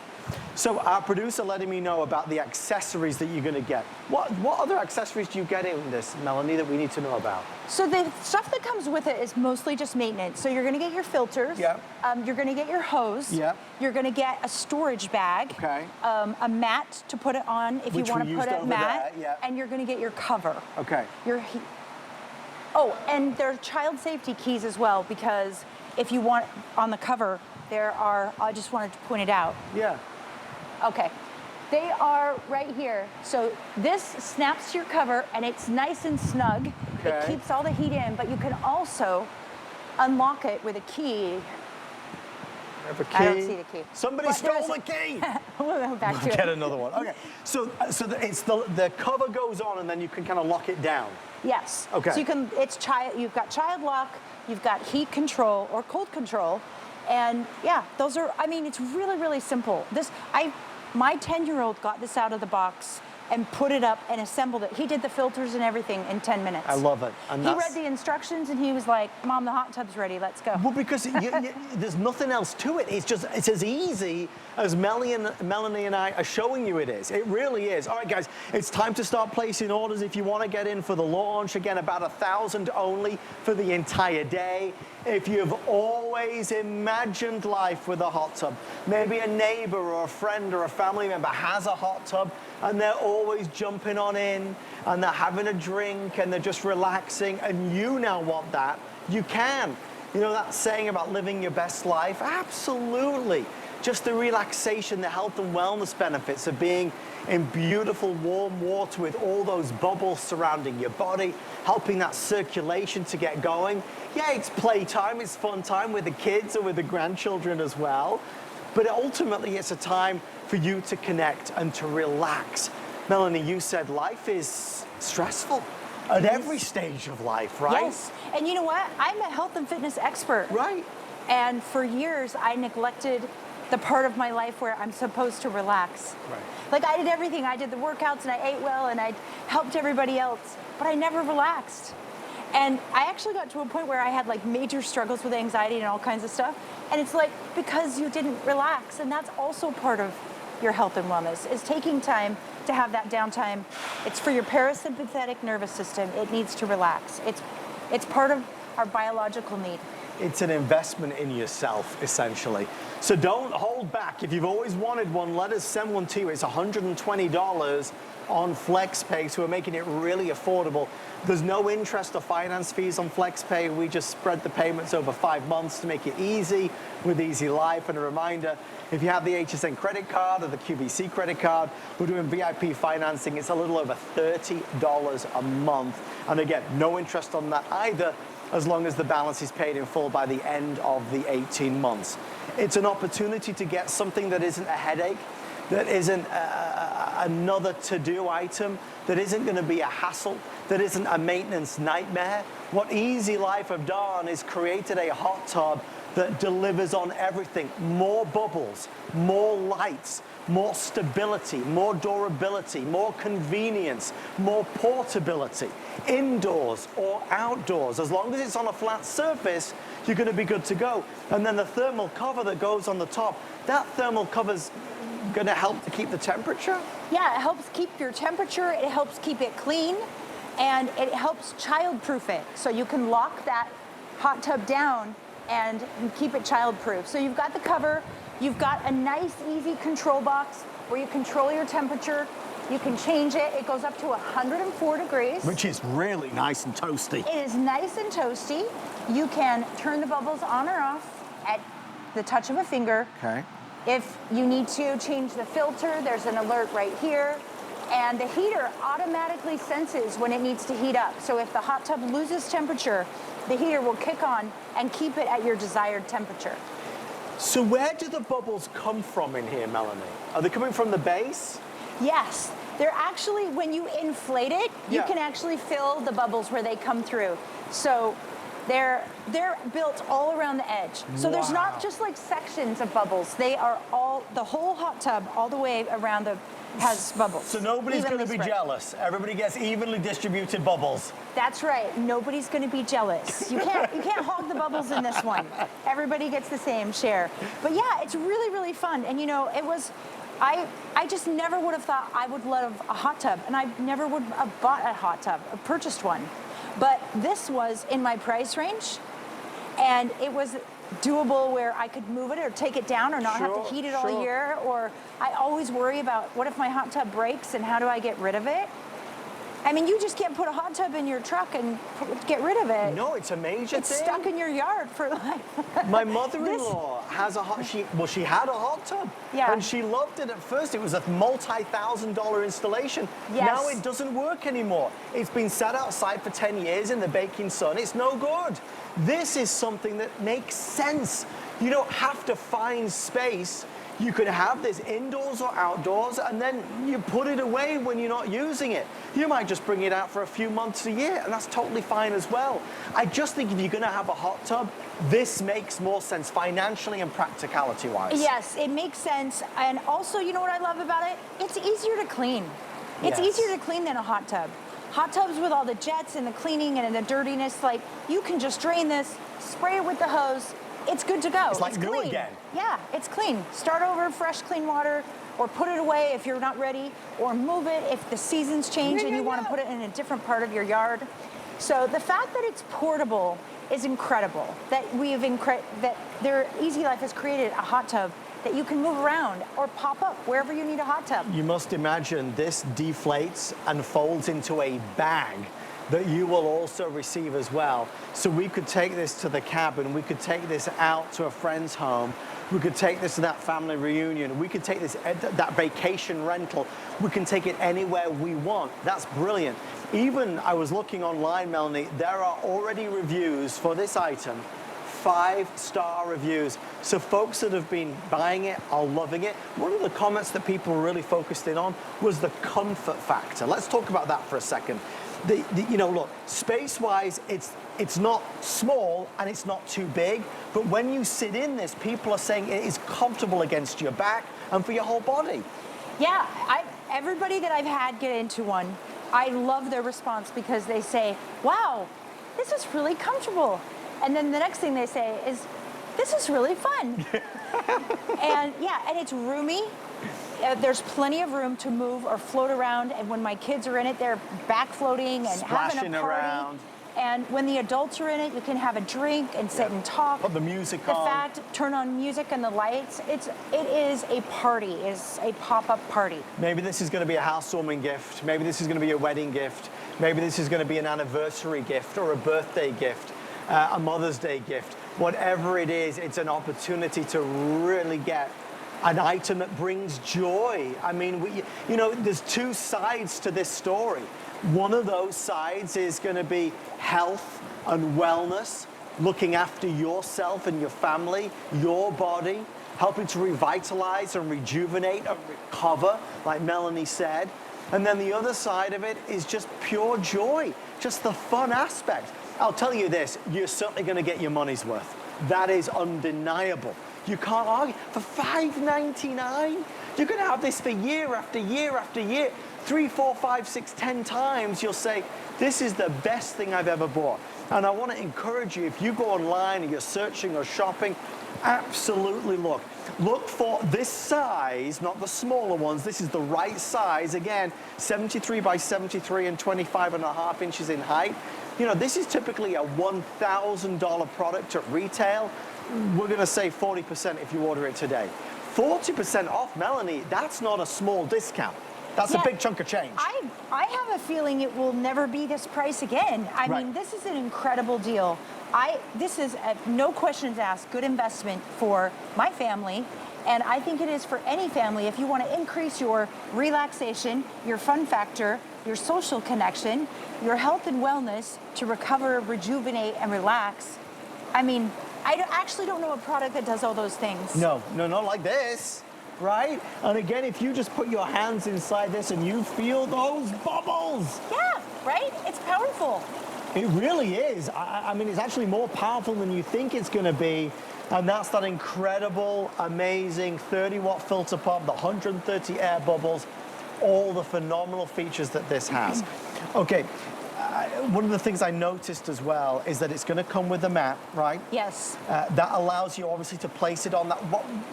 So our producer letting me know about the accessories that you're going to get. What other accessories do you get in this, Melanie, that we need to know about? So the stuff that comes with it is mostly just maintenance. So you're going to get your filters. You're going to get your hose. You're going to get a storage bag. A mat to put it on if you want to put it mat. And you're going to get your cover. Oh, and there are child safety keys as well, because if you want on the cover, there are, I just wanted to point it out. Okay, they are right here. So this snaps to your cover and it's nice and snug. It keeps all the heat in, but you can also unlock it with a key. I don't see the key. Somebody stole the key. We'll go back to it. Get another one. Okay, so it's the cover goes on and then you can kind of lock it down. Yes. Okay. So you've got child lock, you've got heat control or cold control. And yeah, those are, I mean, it's really, really simple. My 10-year-old got this out of the box and put it up and assembled it. He did the filters and everything in 10 minutes. I love it. And he read the instructions and he was like, Mom, the hot tub's ready, let's go. Well, because there's nothing else to it. It's as easy as Melanie and I are showing you it is. It really is. All right, guys, it's time to start placing orders if you want to get in for the launch. Again, about 1,000 only for the entire day. If you've always imagined life with a hot tub, maybe a neighbor or a friend or a family member has a hot tub and they're always jumping on in and they're having a drink and they're just relaxing and you now want that, you can. You know that saying about living your best life? Absolutely. Just the relaxation, the health and wellness benefits of being in beautiful warm water with all those bubbles surrounding your body, helping that circulation to get going. Yeah, it's playtime, it's fun time with the kids or with the grandchildren as well. But ultimately, it's a time for you to connect and to relax. Melanie, you said life is stressful at every stage of life, right? Yes, and you know what? I'm a health and fitness expert. Right. And for years, I neglected the part of my life where I'm supposed to relax. Right. Like I did everything. I did the workouts and I ate well and I helped everybody else, but I never relaxed. And I actually got to a point where I had like major struggles with anxiety and all kinds of stuff. And it's like, because you didn't relax. And that's also part of your health and wellness, is taking time to have that downtime. It's for your parasympathetic nervous system. It needs to relax. It's part of our biological need. It's an investment in yourself, essentially. So don't hold back. If you've always wanted one, let us send one to you. It's $120 on FlexPay, so we're making it really affordable. There's no interest or finance fees on FlexPay. We just spread the payments over 5 months to make it easy with Easy Life. And a reminder, if you have the HSN credit card or the QVC credit card, we're doing VIP financing. It's a little over $30 a month. And again, no interest on that either, as long as the balance is paid in full by the end of the 18 months. It's an opportunity to get something that isn't a headache, that isn't another to-do item, that isn't going to be a hassle, that isn't a maintenance nightmare. What Easy Life have done is created a hot tub that delivers on everything. More bubbles, more lights, more stability, more durability, more convenience, more portability, indoors or outdoors. As long as it's on a flat surface, you're going to be good to go. And then the thermal cover that goes on the top, that thermal cover's going to help to keep the temperature? Yeah, it helps keep your temperature, it helps keep it clean, and it helps child-proof it. So you can lock that hot tub down and keep it child-proof. So you've got the cover, you've got a nice, easy control box where you control your temperature. You can change it. It goes up to 104 degrees. Which is really nice and toasty. It is nice and toasty. You can turn the bubbles on or off at the touch of a finger. Okay. If you need to change the filter, there's an alert right here. And the heater automatically senses when it needs to heat up. So if the hot tub loses temperature, the heater will kick on and keep it at your desired temperature. So where do the bubbles come from in here, Melanie? Are they coming from the base? Yes, they're actually, when you inflate it, you Yeah. can actually fill the bubbles where they come through. So they're built all around the edge. So there's Wow. not just like sections of bubbles. They are all, the whole hot tub all the way around has bubbles. So nobody's going to be Evenly spread. jealous. Everybody gets evenly distributed bubbles. That's right. Nobody's going to be jealous. You can't hog the bubbles in this one. Everybody gets the same share. But yeah, it's really, really fun. And you know, it was, I just never would have thought I would love a hot tub, and I never would have bought a hot tub, purchased one. But this was in my price range, and it was doable where I could move it or take it down or not have to heat it all year. Or I always worry about, what if my hot tub breaks and how do I get rid of it? I mean, you just can't put a hot tub in your truck and get rid of it. No, it's a major It's thing. stuck in your yard for life. My mother-in-law has a hot, she had a hot tub. Yeah. And she loved it at first. It was a multi-$1,000 installation. Yes. Now it doesn't work anymore. It's been sat outside for 10 years in the baking sun. It's no good. This is something that makes sense. You don't have to find space. You could have this indoors or outdoors, and then you put it away when you're not using it. You might just bring it out for a few months a year, and that's totally fine as well. I just think if you're going to have a hot tub, this makes more sense financially and practicality-wise. Yes, it makes sense. And also, you know what I love about it? It's easier to clean. It's Yes. easier to clean than a hot tub. Hot tubs with all the jets and the cleaning and the dirtiness, like, you can just drain this, spray it with the hose, it's good to go. It's like new clean. again. Yeah, it's clean. Start over, fresh, clean water, or put it away if you're not ready, or move it if the seasons change and you want to put it in a different part of your yard. So the fact that it's portable is incredible. That Easy Life has created a hot tub that you can move around or pop up wherever you need a hot tub. You must imagine this deflates and folds into a bag that you will also receive as well. So we could take this to the cabin, we could take this out to a friend's home, we could take this to that family reunion, we could take this that vacation rental, we can take it anywhere we want. That's brilliant. Even, I was looking online, Melanie, there are already reviews for this item, 5-star reviews. So folks that have been buying it are loving it. One of the comments that people really focused in on was the comfort factor. Let's talk about that for a second. You know, look, space-wise, it's It's not small and it's not too big, but when you sit in this, people are saying it is comfortable against your back and for your whole body. Yeah, everybody that I've had get into one, I love their response because they say, wow, this is really comfortable. And then the next thing they say is, this is really fun. And yeah, and it's roomy. There's plenty of room to move or float around. And when my kids are in it, they're back floating and having a party. Around. And when the adults are in it, you can have a drink and sit and talk. Put the music on. Turn on music and the lights. It is a party. It's a pop-up party. Maybe this is going to be a housewarming gift. Maybe this is going to be a wedding gift. Maybe this is going to be an anniversary gift or a birthday gift, a Mother's Day gift. Whatever it is, it's an opportunity to really get an item that brings joy. I mean, you know, there's two sides to this story. One of those sides is going to be health and wellness, looking after yourself and your family, your body, helping to revitalize and rejuvenate and recover, like Melanie said. And then the other side of it is just pure joy, just the fun aspect. I'll tell you this, you're certainly going to get your money's worth. That is undeniable. You can't argue. For $5.99, you're going to have this for year after year after year. 3, 4, 5, 6, 10 times, you'll say, this is the best thing I've ever bought. And I want to encourage you, if you go online and you're searching or shopping, absolutely look. Look for this size, not the smaller ones. This is the right size. Again, 73 by 73 and 25.5 inches in height. You know, this is typically a $1,000 product at retail. We're going to save 40% if you order it today. 40% off, Melanie, that's not a small discount. That's a big chunk of change. I have a feeling it will never be this price again. I mean, this is an incredible deal. This is, no questions asked, good investment for my family. And I think it is for any family. If you want to increase your relaxation, your fun factor, your social connection, your health and wellness to recover, rejuvenate, and relax. I mean, I actually don't know a product that does all those things. No, not like this. Right? And again, if you just put your hands inside this and you feel those bubbles. Yeah, right? It's powerful. It really is. I mean, it's actually more powerful than you think it's going to be. And that's that incredible, amazing 30-watt filter pump, the 130 air bubbles, all the phenomenal features that this has. Okay. One of the things I noticed as well is that it's going to come with a mat, right? Yes. That allows you obviously to place it on that.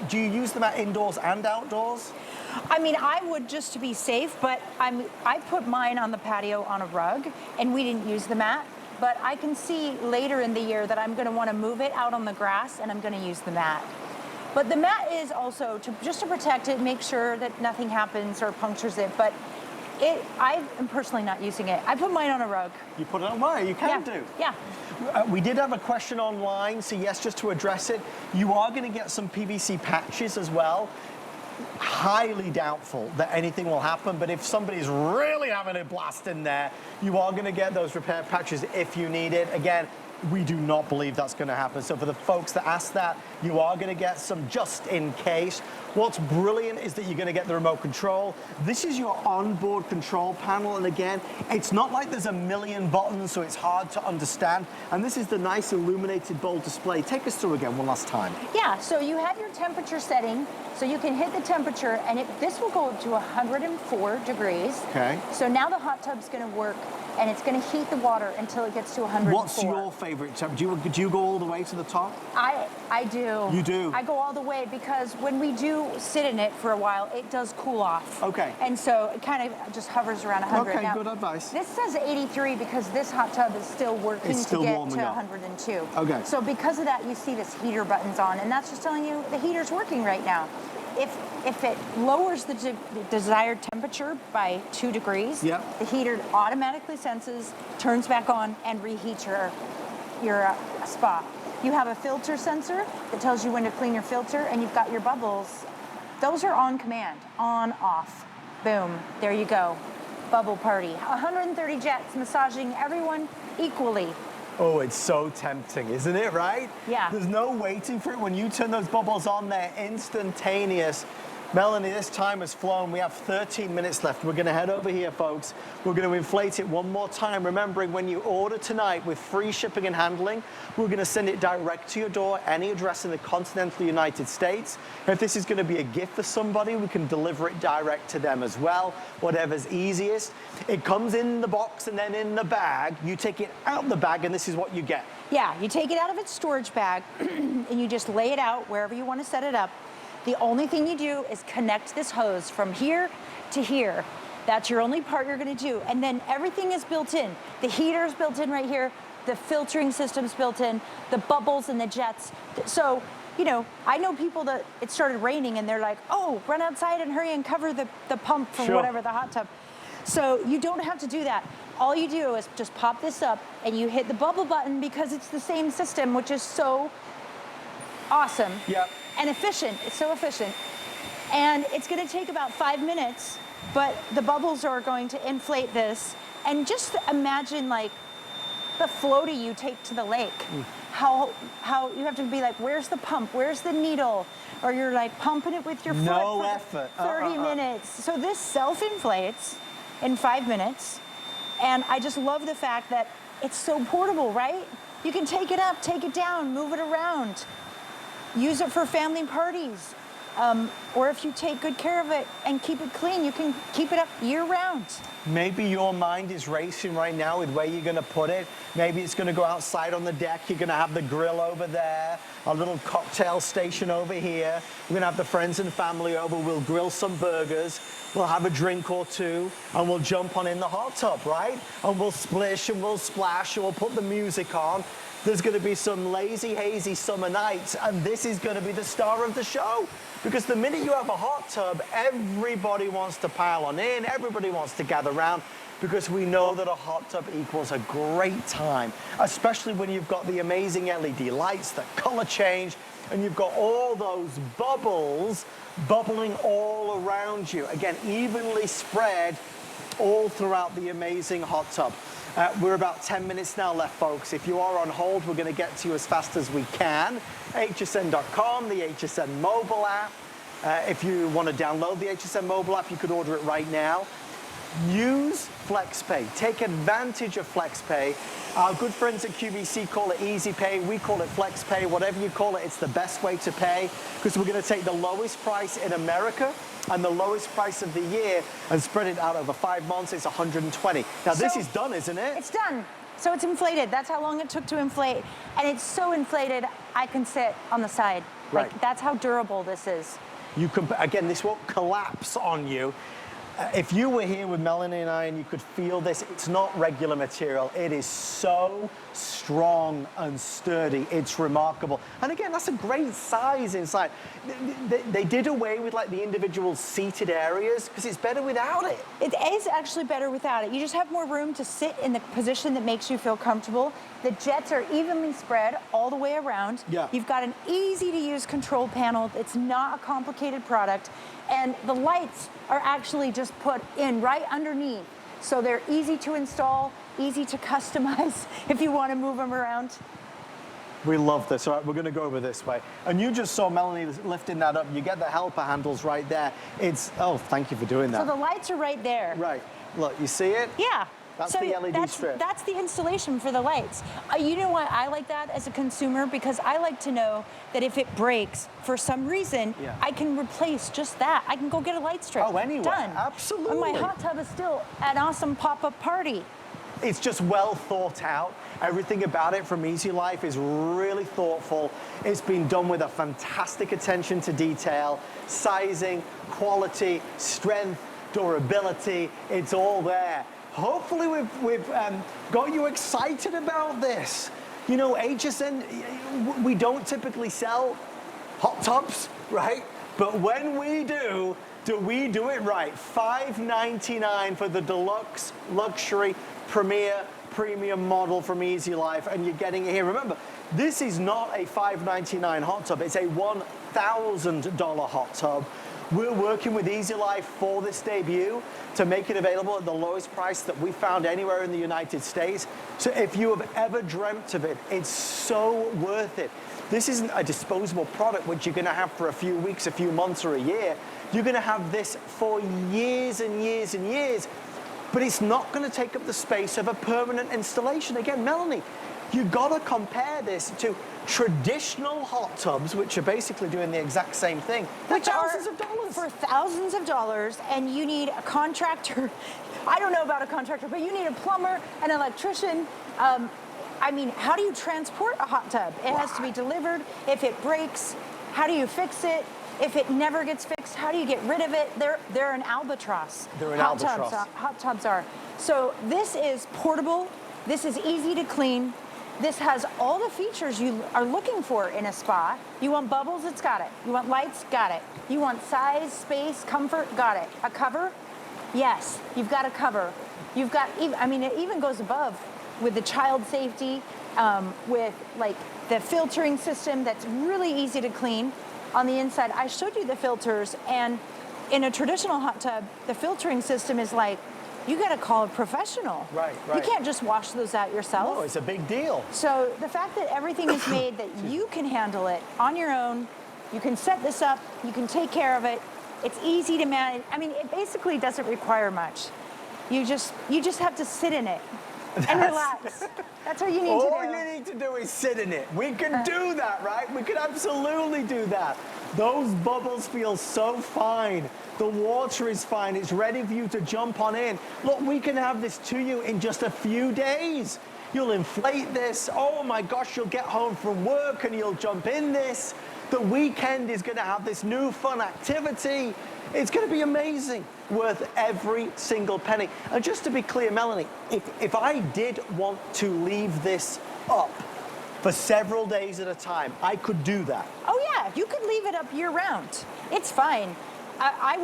Do you use the mat indoors and outdoors? I mean, I would just to be safe, but I put mine on the patio on a rug, and we didn't use the mat. But I can see later in the year that I'm going to want to move it out on the grass, and I'm going to use the mat. But the mat is also just to protect it, make sure that nothing happens or punctures it. But I am personally not using it. I put mine on a rug. You put it on where? You can do. Yeah. We did have a question online, so yes, just to address it, you are going to get some PVC patches as well. Highly doubtful that anything will happen, but if somebody's really having a blast in there, you are going to get those repair patches if you need it. Again, we do not believe that's going to happen. So for the folks that ask that, you are going to get some just in case. What's brilliant is that you're going to get the remote control. This is your onboard control panel. And again, it's not like there's a million buttons, so it's hard to understand. And this is the nice illuminated bold display. Take us through again one last time. Yeah, so you have your temperature setting. So you can hit the temperature, and this will go up to 104 degrees. Okay. So now the hot tub's going to work, and it's going to heat the water until it gets to 104. What's your favorite tub? Do you go all the way to the top? I do. You do? I go all the way because when we do sit in it for a while, it does cool off. Okay. And so it kind of just hovers around 100. Okay, now, good advice. This says 83 because this hot tub is still working to get to 102. Okay. So because of that, you see this heater buttons on, and that's just telling you the heater's working right now. If it lowers the desired temperature by 2 degrees, the heater automatically senses, turns back on, and reheats your spa. You have a filter sensor that tells you when to clean your filter, and you've got your bubbles. Those are on command, on, off. Boom, there you go. Bubble party. 130 jets massaging everyone equally. Oh, it's so tempting, isn't it, right? Yeah. There's no waiting for it. When you turn those bubbles on, they're instantaneous. Melanie, this time has flown. We have 13 minutes left. We're going to head over here, folks. We're going to inflate it one more time. Remembering, when you order tonight with free shipping and handling, we're going to send it direct to your door, any address in the continental United States. If this is going to be a gift for somebody, we can deliver it direct to them as well, whatever's easiest. It comes in the box and then in the bag. You take it out the bag, and this is what you get. Yeah, you take it out of its storage bag, and you just lay it out wherever you want to set it up. The only thing you do is connect this hose from here to here. That's your only part you're going to do. And then everything is built in. The heater is built in right here. The filtering system's built in. The bubbles and the jets. So, you know, I know people that it started raining and they're like, oh, run outside and hurry and cover the pump from whatever, the hot tub. So you don't have to do that. All you do is just pop this up and you hit the bubble button, because it's the same system, which is so awesome. Yep. And efficient. It's so efficient. And it's going to take about 5 minutes, but the bubbles are going to inflate this. And just imagine, like, the floaty you take to the lake. How you have to be like, where's the pump? Where's the needle? Or you're like pumping it with your foot No for effort. 30 minutes. So this self-inflates in 5 minutes. And I just love the fact that it's so portable, right? You can take it up, take it down, move it around. Use it for family parties. Or if you take good care of it and keep it clean, you can keep it up year-round. Maybe your mind is racing right now with where you're going to put it. Maybe it's going to go outside on the deck. You're going to have the grill over there, a little cocktail station over here. We're going to have the friends and family over. We'll grill some burgers. We'll have a drink or two, and we'll jump on in the hot tub, right? And we'll splish and we'll splash and we'll put the music on. There's going to be some lazy, hazy summer nights, and this is going to be the star of the show. Because the minute you have a hot tub, everybody wants to pile on in, everybody wants to gather around, because we know that a hot tub equals a great time, especially when you've got the amazing LED lights that color change, and you've got all those bubbles bubbling all around you. Again, evenly spread all throughout the amazing hot tub. We're about 10 minutes now left, folks. If you are on hold, we're going to get to you as fast as we can. HSN.com, the HSN mobile app. If you want to download the HSN mobile app, you could order it right now. Use FlexPay. Take advantage of FlexPay. Our good friends at QVC call it Easy Pay. We call it FlexPay. Whatever you call it, it's the best way to pay, because we're going to take the lowest price in America and the lowest price of the year and spread it out over 5 months. It's $120. Now, this is done, isn't it? It's done. So it's inflated. That's how long it took to inflate. And it's so inflated, I can sit on the side. Right. Like, that's how durable this is. You can, again, this won't collapse on you. If you were here with Melanie and I and you could feel this, it's not regular material. It is so strong and sturdy. It's remarkable. And again, that's a great size inside. They did away with like the individual seated areas because it's better without it. It is actually better without it. You just have more room to sit in the position that makes you feel comfortable. The jets are evenly spread all the way around. Yeah. You've got an easy to use control panel. It's not a complicated product. And the lights are actually just put in right underneath. So they're easy to install, easy to customize if you want to move them around. We love this. All right, we're going to go over this way. And you just saw Melanie lifting that up. You get the helper handles right there. It's, oh, thank you for doing that. So the lights are right there. Right. Look, you see it? Yeah. That's so the LED strip. That's the installation for the lights. You know why I like that as a consumer? Because I like to know that if it breaks for some reason, Yeah. I can replace just that. I can go get a light strip. Oh, anyway. Done. Absolutely. And my hot tub is still an awesome pop-up party. It's just well thought out. Everything about it from Easy Life is really thoughtful. It's been done with a fantastic attention to detail, sizing, quality, strength, durability. It's all there. Hopefully we've got you excited about this. You know, HSN, we don't typically sell hot tubs, right? But when we do we do it right? $599 for the deluxe, luxury, premier, premium model from Easy Life, and you're getting it here. Remember, this is not a $599 hot tub. It's a $1,000 hot tub. We're working with Easy Life for this debut to make it available at the lowest price that we found anywhere in the United States. So if you have ever dreamt of it, it's so worth it. This isn't a disposable product which you're going to have for a few weeks, a few months, or a year. You're gonna have this for years and years and years, but it's not gonna take up the space of a permanent installation. Again, Melanie, you gotta compare this to traditional hot tubs, which are basically doing the exact same thing. Which thousands are of dollars. for thousands of dollars, and you need a contractor. I don't know about a contractor, but you need a plumber, an electrician. I mean, how do you transport a hot tub? It has to be delivered. If it breaks, how do you fix it? If it never gets fixed, how do you get rid of it? They're an albatross. They're an albatross. Hot tubs are. So this is portable. This is easy to clean. This has all the features you are looking for in a spa. You want bubbles, it's got it. You want lights, got it. You want size, space, comfort, got it. A cover? Yes, you've got a cover. You've got, I mean, it even goes above with the child safety, with like the filtering system that's really easy to clean on the inside. I showed you the filters, and in a traditional hot tub, the filtering system is like, you gotta call a professional. Right. You can't just wash those out yourself. No, it's a big deal. So the fact that everything is made that you can handle it on your own, you can set this up, you can take care of it, it's easy to manage. I mean, it basically doesn't require much. You just have to sit in it and relax. That's what you need to do. All you need to do is sit in it. We can do that, right? We can absolutely do that. Those bubbles feel so fine. The water is fine. It's ready for you to jump on in. Look, we can have this to you in just a few days. You'll inflate this. Oh my gosh, you'll get home from work and you'll jump in this. The weekend is gonna have this new fun activity. It's gonna be amazing, worth every single penny. And just to be clear, Melanie, if I did want to leave this up for several days at a time, I could do that. Oh yeah, you could leave it up year round. It's fine. I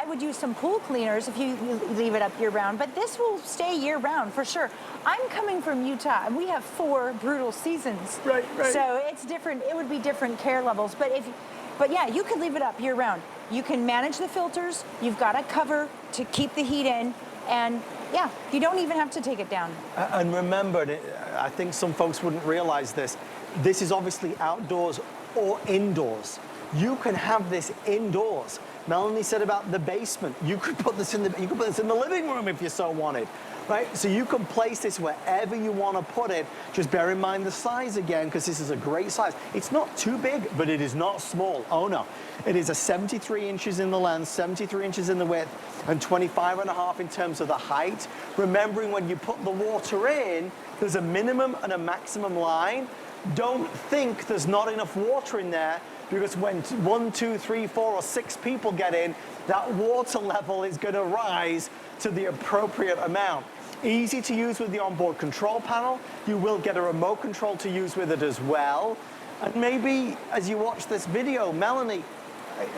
would use some pool cleaners if you leave it up year round, but this will stay year round for sure. I'm coming from Utah, and we have 4 brutal seasons. Right. So it's different. It would be different care levels, but yeah, you could leave it up year round. You can manage the filters. You've got a cover to keep the heat in, and yeah, you don't even have to take it down. And remember, I think some folks wouldn't realize this. This is obviously outdoors or indoors. You can have this indoors. Melanie said about the basement. You could put this in the living room if you so wanted, right? So you can place this wherever you want to put it. Just bear in mind the size again, because this is a great size. It's not too big, but it is not small. Oh no, it is a 73 inches in the length, 73 inches in the width, and 25.5 in terms of the height. Remembering when you put the water in, there's a minimum and a maximum line. Don't think there's not enough water in there, because when 1, 2, 3, 4, or 6 people get in, that water level is going to rise to the appropriate amount. Easy to use with the onboard control panel. You will get a remote control to use with it as well. And maybe as you watch this video, Melanie,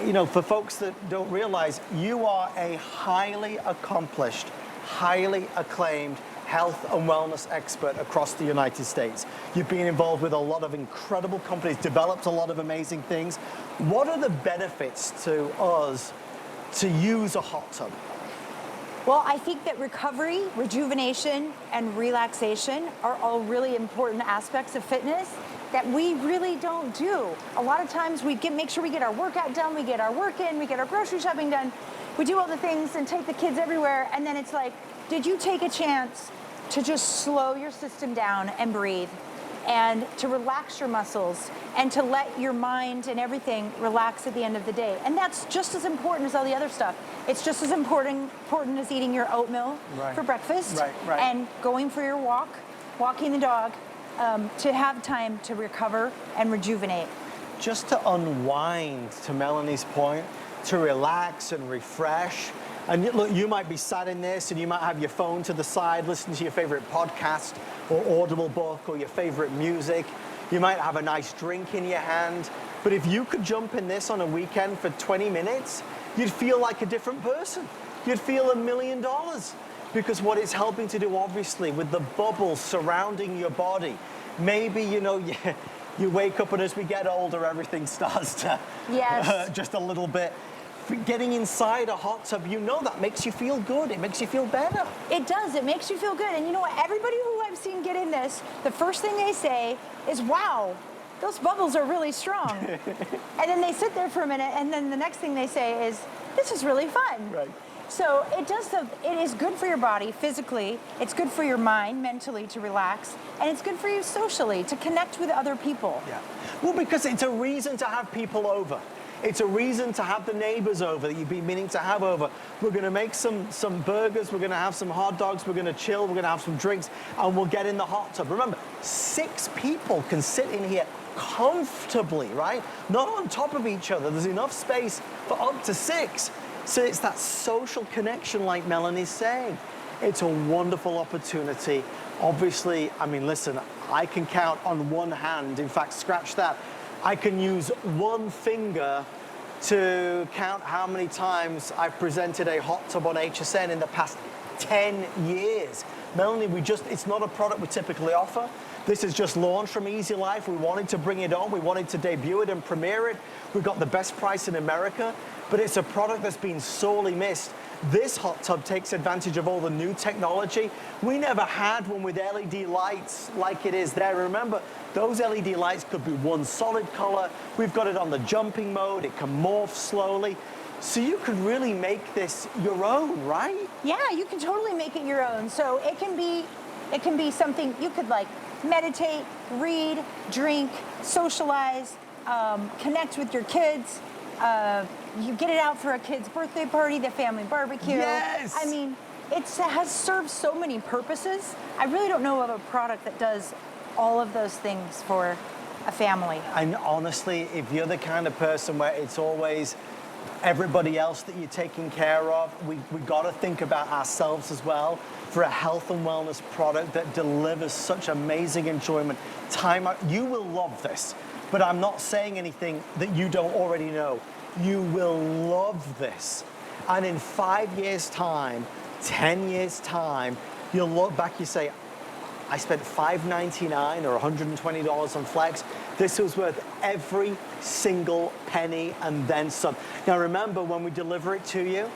you know, for folks that don't realize, you are a highly accomplished, highly acclaimed health and wellness expert across the United States. You've been involved with a lot of incredible companies, developed a lot of amazing things. What are the benefits to us to use a hot tub? Well, I think that recovery, rejuvenation, and relaxation are all really important aspects of fitness that we really don't do. A lot of times we make sure we get our workout done, we get our work in, we get our grocery shopping done, we do all the things and take the kids everywhere, and then it's like, did you take a chance to just slow your system down and breathe, and to relax your muscles, and to let your mind and everything relax at the end of the day? And that's just as important as all the other stuff. It's just as important as eating your oatmeal for breakfast, and going for your walk, walking the dog, to have time to recover and rejuvenate. Just to unwind, to Melanie's point, to relax and refresh. And look, you might be sat in this and you might have your phone to the side, listening to your favorite podcast or Audible book or your favorite music. You might have a nice drink in your hand. But if you could jump in this on a weekend for 20 minutes, you'd feel like a different person. You'd feel $1 million. Because what it's helping to do, obviously, with the bubbles surrounding your body, maybe, you know, you wake up and as we get older, everything starts to just a little bit. Getting inside a hot tub, you know, that makes you feel good. It makes you feel better. It does. It makes you feel good. And you know what? Everybody who I've seen get in this, the first thing they say is, wow, those bubbles are really strong. And then they sit there for a minute, and then the next thing they say is, this is really fun. Right. So it is good for your body physically, it's good for your mind mentally to relax, and it's good for you socially to connect with other people. Yeah. Well, because it's a reason to have people over. It's a reason to have the neighbors over that you've been meaning to have over. We're gonna make some burgers, we're gonna have some hot dogs, we're gonna chill, we're gonna have some drinks, and we'll get in the hot tub. Remember, 6 people can sit in here comfortably, right? Not on top of each other. There's enough space for up to 6. So it's that social connection like Melanie's saying. It's a wonderful opportunity. Obviously, I mean, listen, I can count on one hand. In fact, scratch that. I can use one finger to count how many times I've presented a hot tub on HSN in the past 10 years. Melanie, it's not a product we typically offer. This is just launched from Easy Life. We wanted to bring it on. We wanted to debut it and premiere it. We've got the best price in America, but it's a product that's been sorely missed. This hot tub takes advantage of all the new technology. We never had one with LED lights like it is there. Remember, those LED lights could be one solid color. We've got it on the jumping mode. It can morph slowly. So you could really make this your own, right? Yeah, you can totally make it your own. So it can be something you could like meditate, read, drink, socialize, connect with your kids. You get it out for a kid's birthday party, the family barbecue. Yes! I mean, it has served so many purposes. I really don't know of a product that does all of those things for a family. And honestly, if you're the kind of person where it's always everybody else that you're taking care of, we got to think about ourselves as well for a health and wellness product that delivers such amazing enjoyment. Time out. You will love this, but I'm not saying anything that you don't already know. You will love this. And in 5 years' time, 10 years' time, you'll look back, you say, I spent $5.99 or $120 on Flex. This was worth every single penny and then some. Now remember, when we deliver it to you,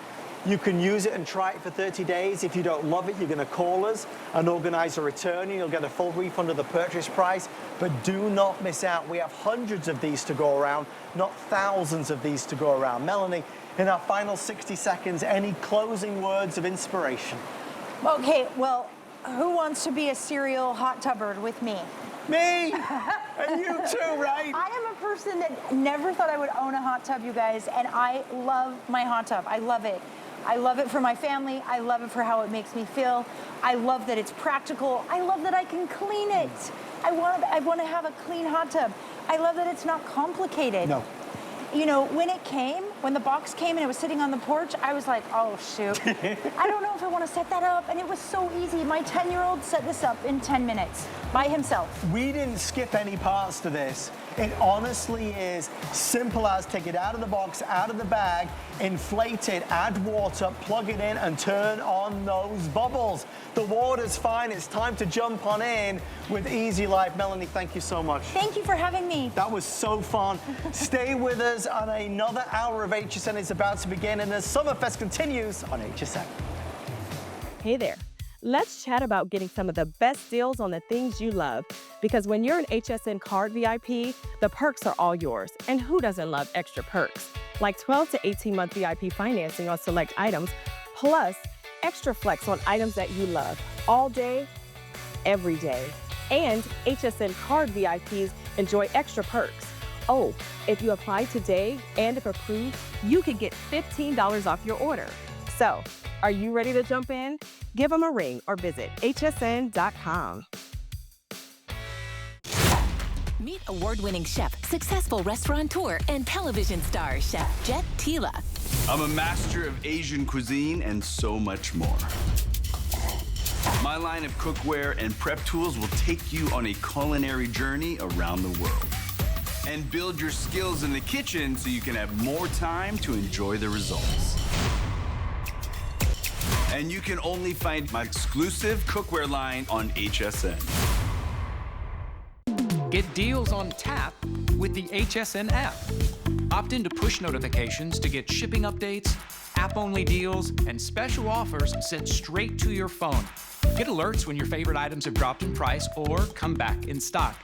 you can use it and try it for 30 days. If you don't love it, you're gonna call us and organize a return and you'll get a full refund of the purchase price. But do not miss out. We have hundreds of these to go around, not thousands of these to go around. Melanie, in our final 60 seconds, any closing words of inspiration? Okay, well, who wants to be a serial hot tubber with me? Me! And you too, right? I am a person that never thought I would own a hot tub, you guys, and I love my hot tub. I love it. I love it for my family. I love it for how it makes me feel. I love that it's practical. I love that I can clean it. I want to have a clean hot tub. I love that it's not complicated. No. You know, when the box came and it was sitting on the porch, I was like, oh, shoot. I don't know if I want to set that up. And it was so easy. My 10-year-old set this up in 10 minutes by himself. We didn't skip any parts to this. It honestly is simple as take it out of the box, out of the bag, inflate it, add water, plug it in, and turn on those bubbles. The water's fine. It's time to jump on in with Easy Life. Melanie, thank you so much. Thank you for having me. That was so fun. Stay with us on another hour of HSN is about to begin, and as Summerfest continues on HSN. Hey there. Let's chat about getting some of the best deals on the things you love. Because when you're an HSN Card VIP, the perks are all yours. And who doesn't love extra perks? Like 12 to 18-month VIP financing on select items, plus extra flex on items that you love all day, every day. And HSN Card VIPs enjoy extra perks. Oh, if you apply today and if approved, you could get $15 off your order. So, are you ready to jump in? Give them a ring or visit hsn.com. Meet award-winning chef, successful restaurateur, and television star, Chef Jet Tila. I'm a master of Asian cuisine and so much more. My line of cookware and prep tools will take you on a culinary journey around the world and build your skills in the kitchen so you can have more time to enjoy the results. And you can only find my exclusive cookware line on HSN. Get deals on tap with the HSN app. Opt into push notifications to get shipping updates, app-only deals, and special offers sent straight to your phone. Get alerts when your favorite items have dropped in price or come back in stock.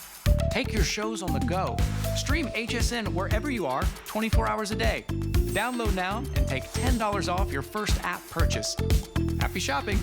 Take your shows on the go. Stream HSN wherever you are, 24 hours a day. Download now and take $10 off your first app purchase. Happy shopping!